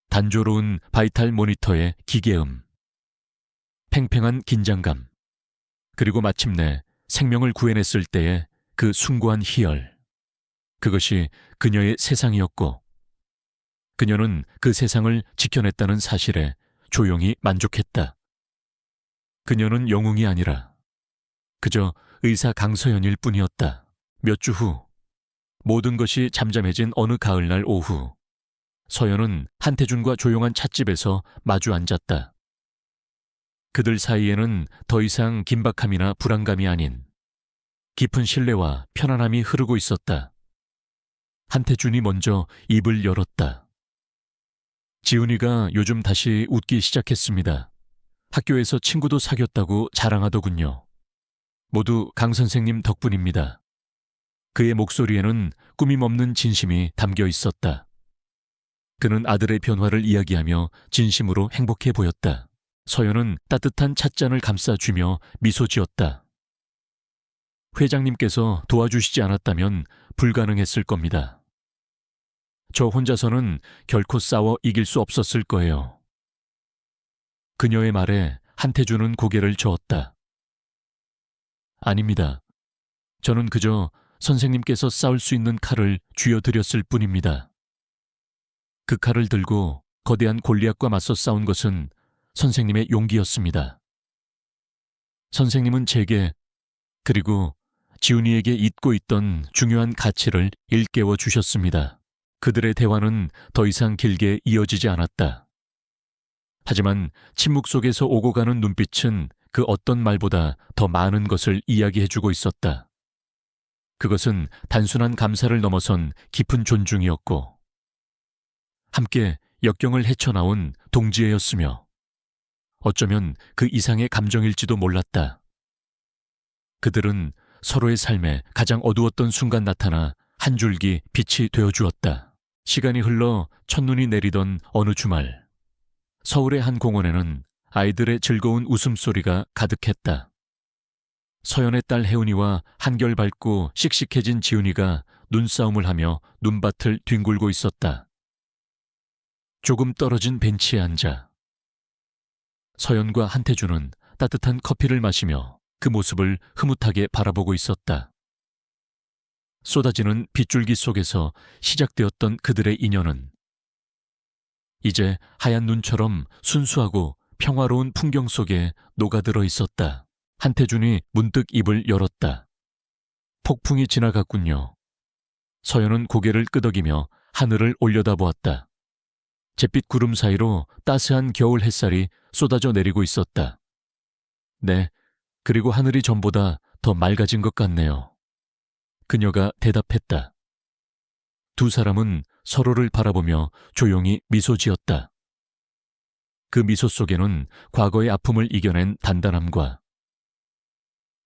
단조로운 바이탈 모니터의 기계음, 팽팽한 긴장감, 그리고 마침내 생명을 구해냈을 때의 그 숭고한 희열. 그것이 그녀의 세상이었고 그녀는 그 세상을 지켜냈다는 사실에 조용히 만족했다. 그녀는 영웅이 아니라 그저 의사 강서연일 뿐이었다. 몇 주 후 모든 것이 잠잠해진 어느 가을날 오후 서연은 한태준과 조용한 찻집에서 마주 앉았다. 그들 사이에는 더 이상 긴박함이나 불안감이 아닌 깊은 신뢰와 편안함이 흐르고 있었다. 한태준이 먼저 입을 열었다. 지훈이가 요즘 다시 웃기 시작했습니다. 학교에서 친구도 사귀었다고 자랑하더군요. 모두 강 선생님 덕분입니다. 그의 목소리에는 꾸밈없는 진심이 담겨 있었다. 그는 아들의 변화를 이야기하며 진심으로 행복해 보였다. 서연은 따뜻한 찻잔을 감싸주며 미소 지었다. 회장님께서 도와주시지 않았다면 불가능했을 겁니다. 저 혼자서는 결코 싸워 이길 수 없었을 거예요. 그녀의 말에 한태준은 고개를 저었다. 아닙니다. 저는 그저 선생님께서 싸울 수 있는 칼을 쥐어드렸을 뿐입니다. 그 칼을 들고 거대한 골리앗과 맞서 싸운 것은 선생님의 용기였습니다. 선생님은 제게 그리고 지훈이에게 잊고 있던 중요한 가치를 일깨워 주셨습니다. 그들의 대화는 더 이상 길게 이어지지 않았다. 하지만 침묵 속에서 오고 가는 눈빛은 그 어떤 말보다 더 많은 것을 이야기해주고 있었다. 그것은 단순한 감사를 넘어선 깊은 존중이었고 함께 역경을 헤쳐나온 동지애였으며 어쩌면 그 이상의 감정일지도 몰랐다. 그들은 서로의 삶에 가장 어두웠던 순간 나타나 한 줄기 빛이 되어주었다. 시간이 흘러 첫눈이 내리던 어느 주말 서울의 한 공원에는 아이들의 즐거운 웃음소리가 가득했다. 서연의 딸 혜운이와 한결 밝고 씩씩해진 지훈이가 눈싸움을 하며 눈밭을 뒹굴고 있었다. 조금 떨어진 벤치에 앉아 서연과 한태준은 따뜻한 커피를 마시며 그 모습을 흐뭇하게 바라보고 있었다. 쏟아지는 빗줄기 속에서 시작되었던 그들의 인연은 이제 하얀 눈처럼 순수하고 평화로운 풍경 속에 녹아들어 있었다. 한태준이 문득 입을 열었다. 폭풍이 지나갔군요. 서연은 고개를 끄덕이며 하늘을 올려다보았다. 잿빛 구름 사이로 따스한 겨울 햇살이 쏟아져 내리고 있었다. 네, 그리고 하늘이 전보다 더 맑아진 것 같네요. 그녀가 대답했다. 두 사람은 서로를 바라보며 조용히 미소 지었다. 그 미소 속에는 과거의 아픔을 이겨낸 단단함과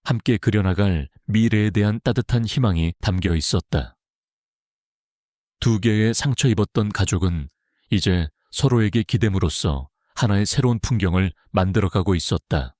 함께 그려나갈 미래에 대한 따뜻한 희망이 담겨 있었다. 두 개의 상처 입었던 가족은 이제 서로에게 기댐으로써 하나의 새로운 풍경을 만들어가고 있었다.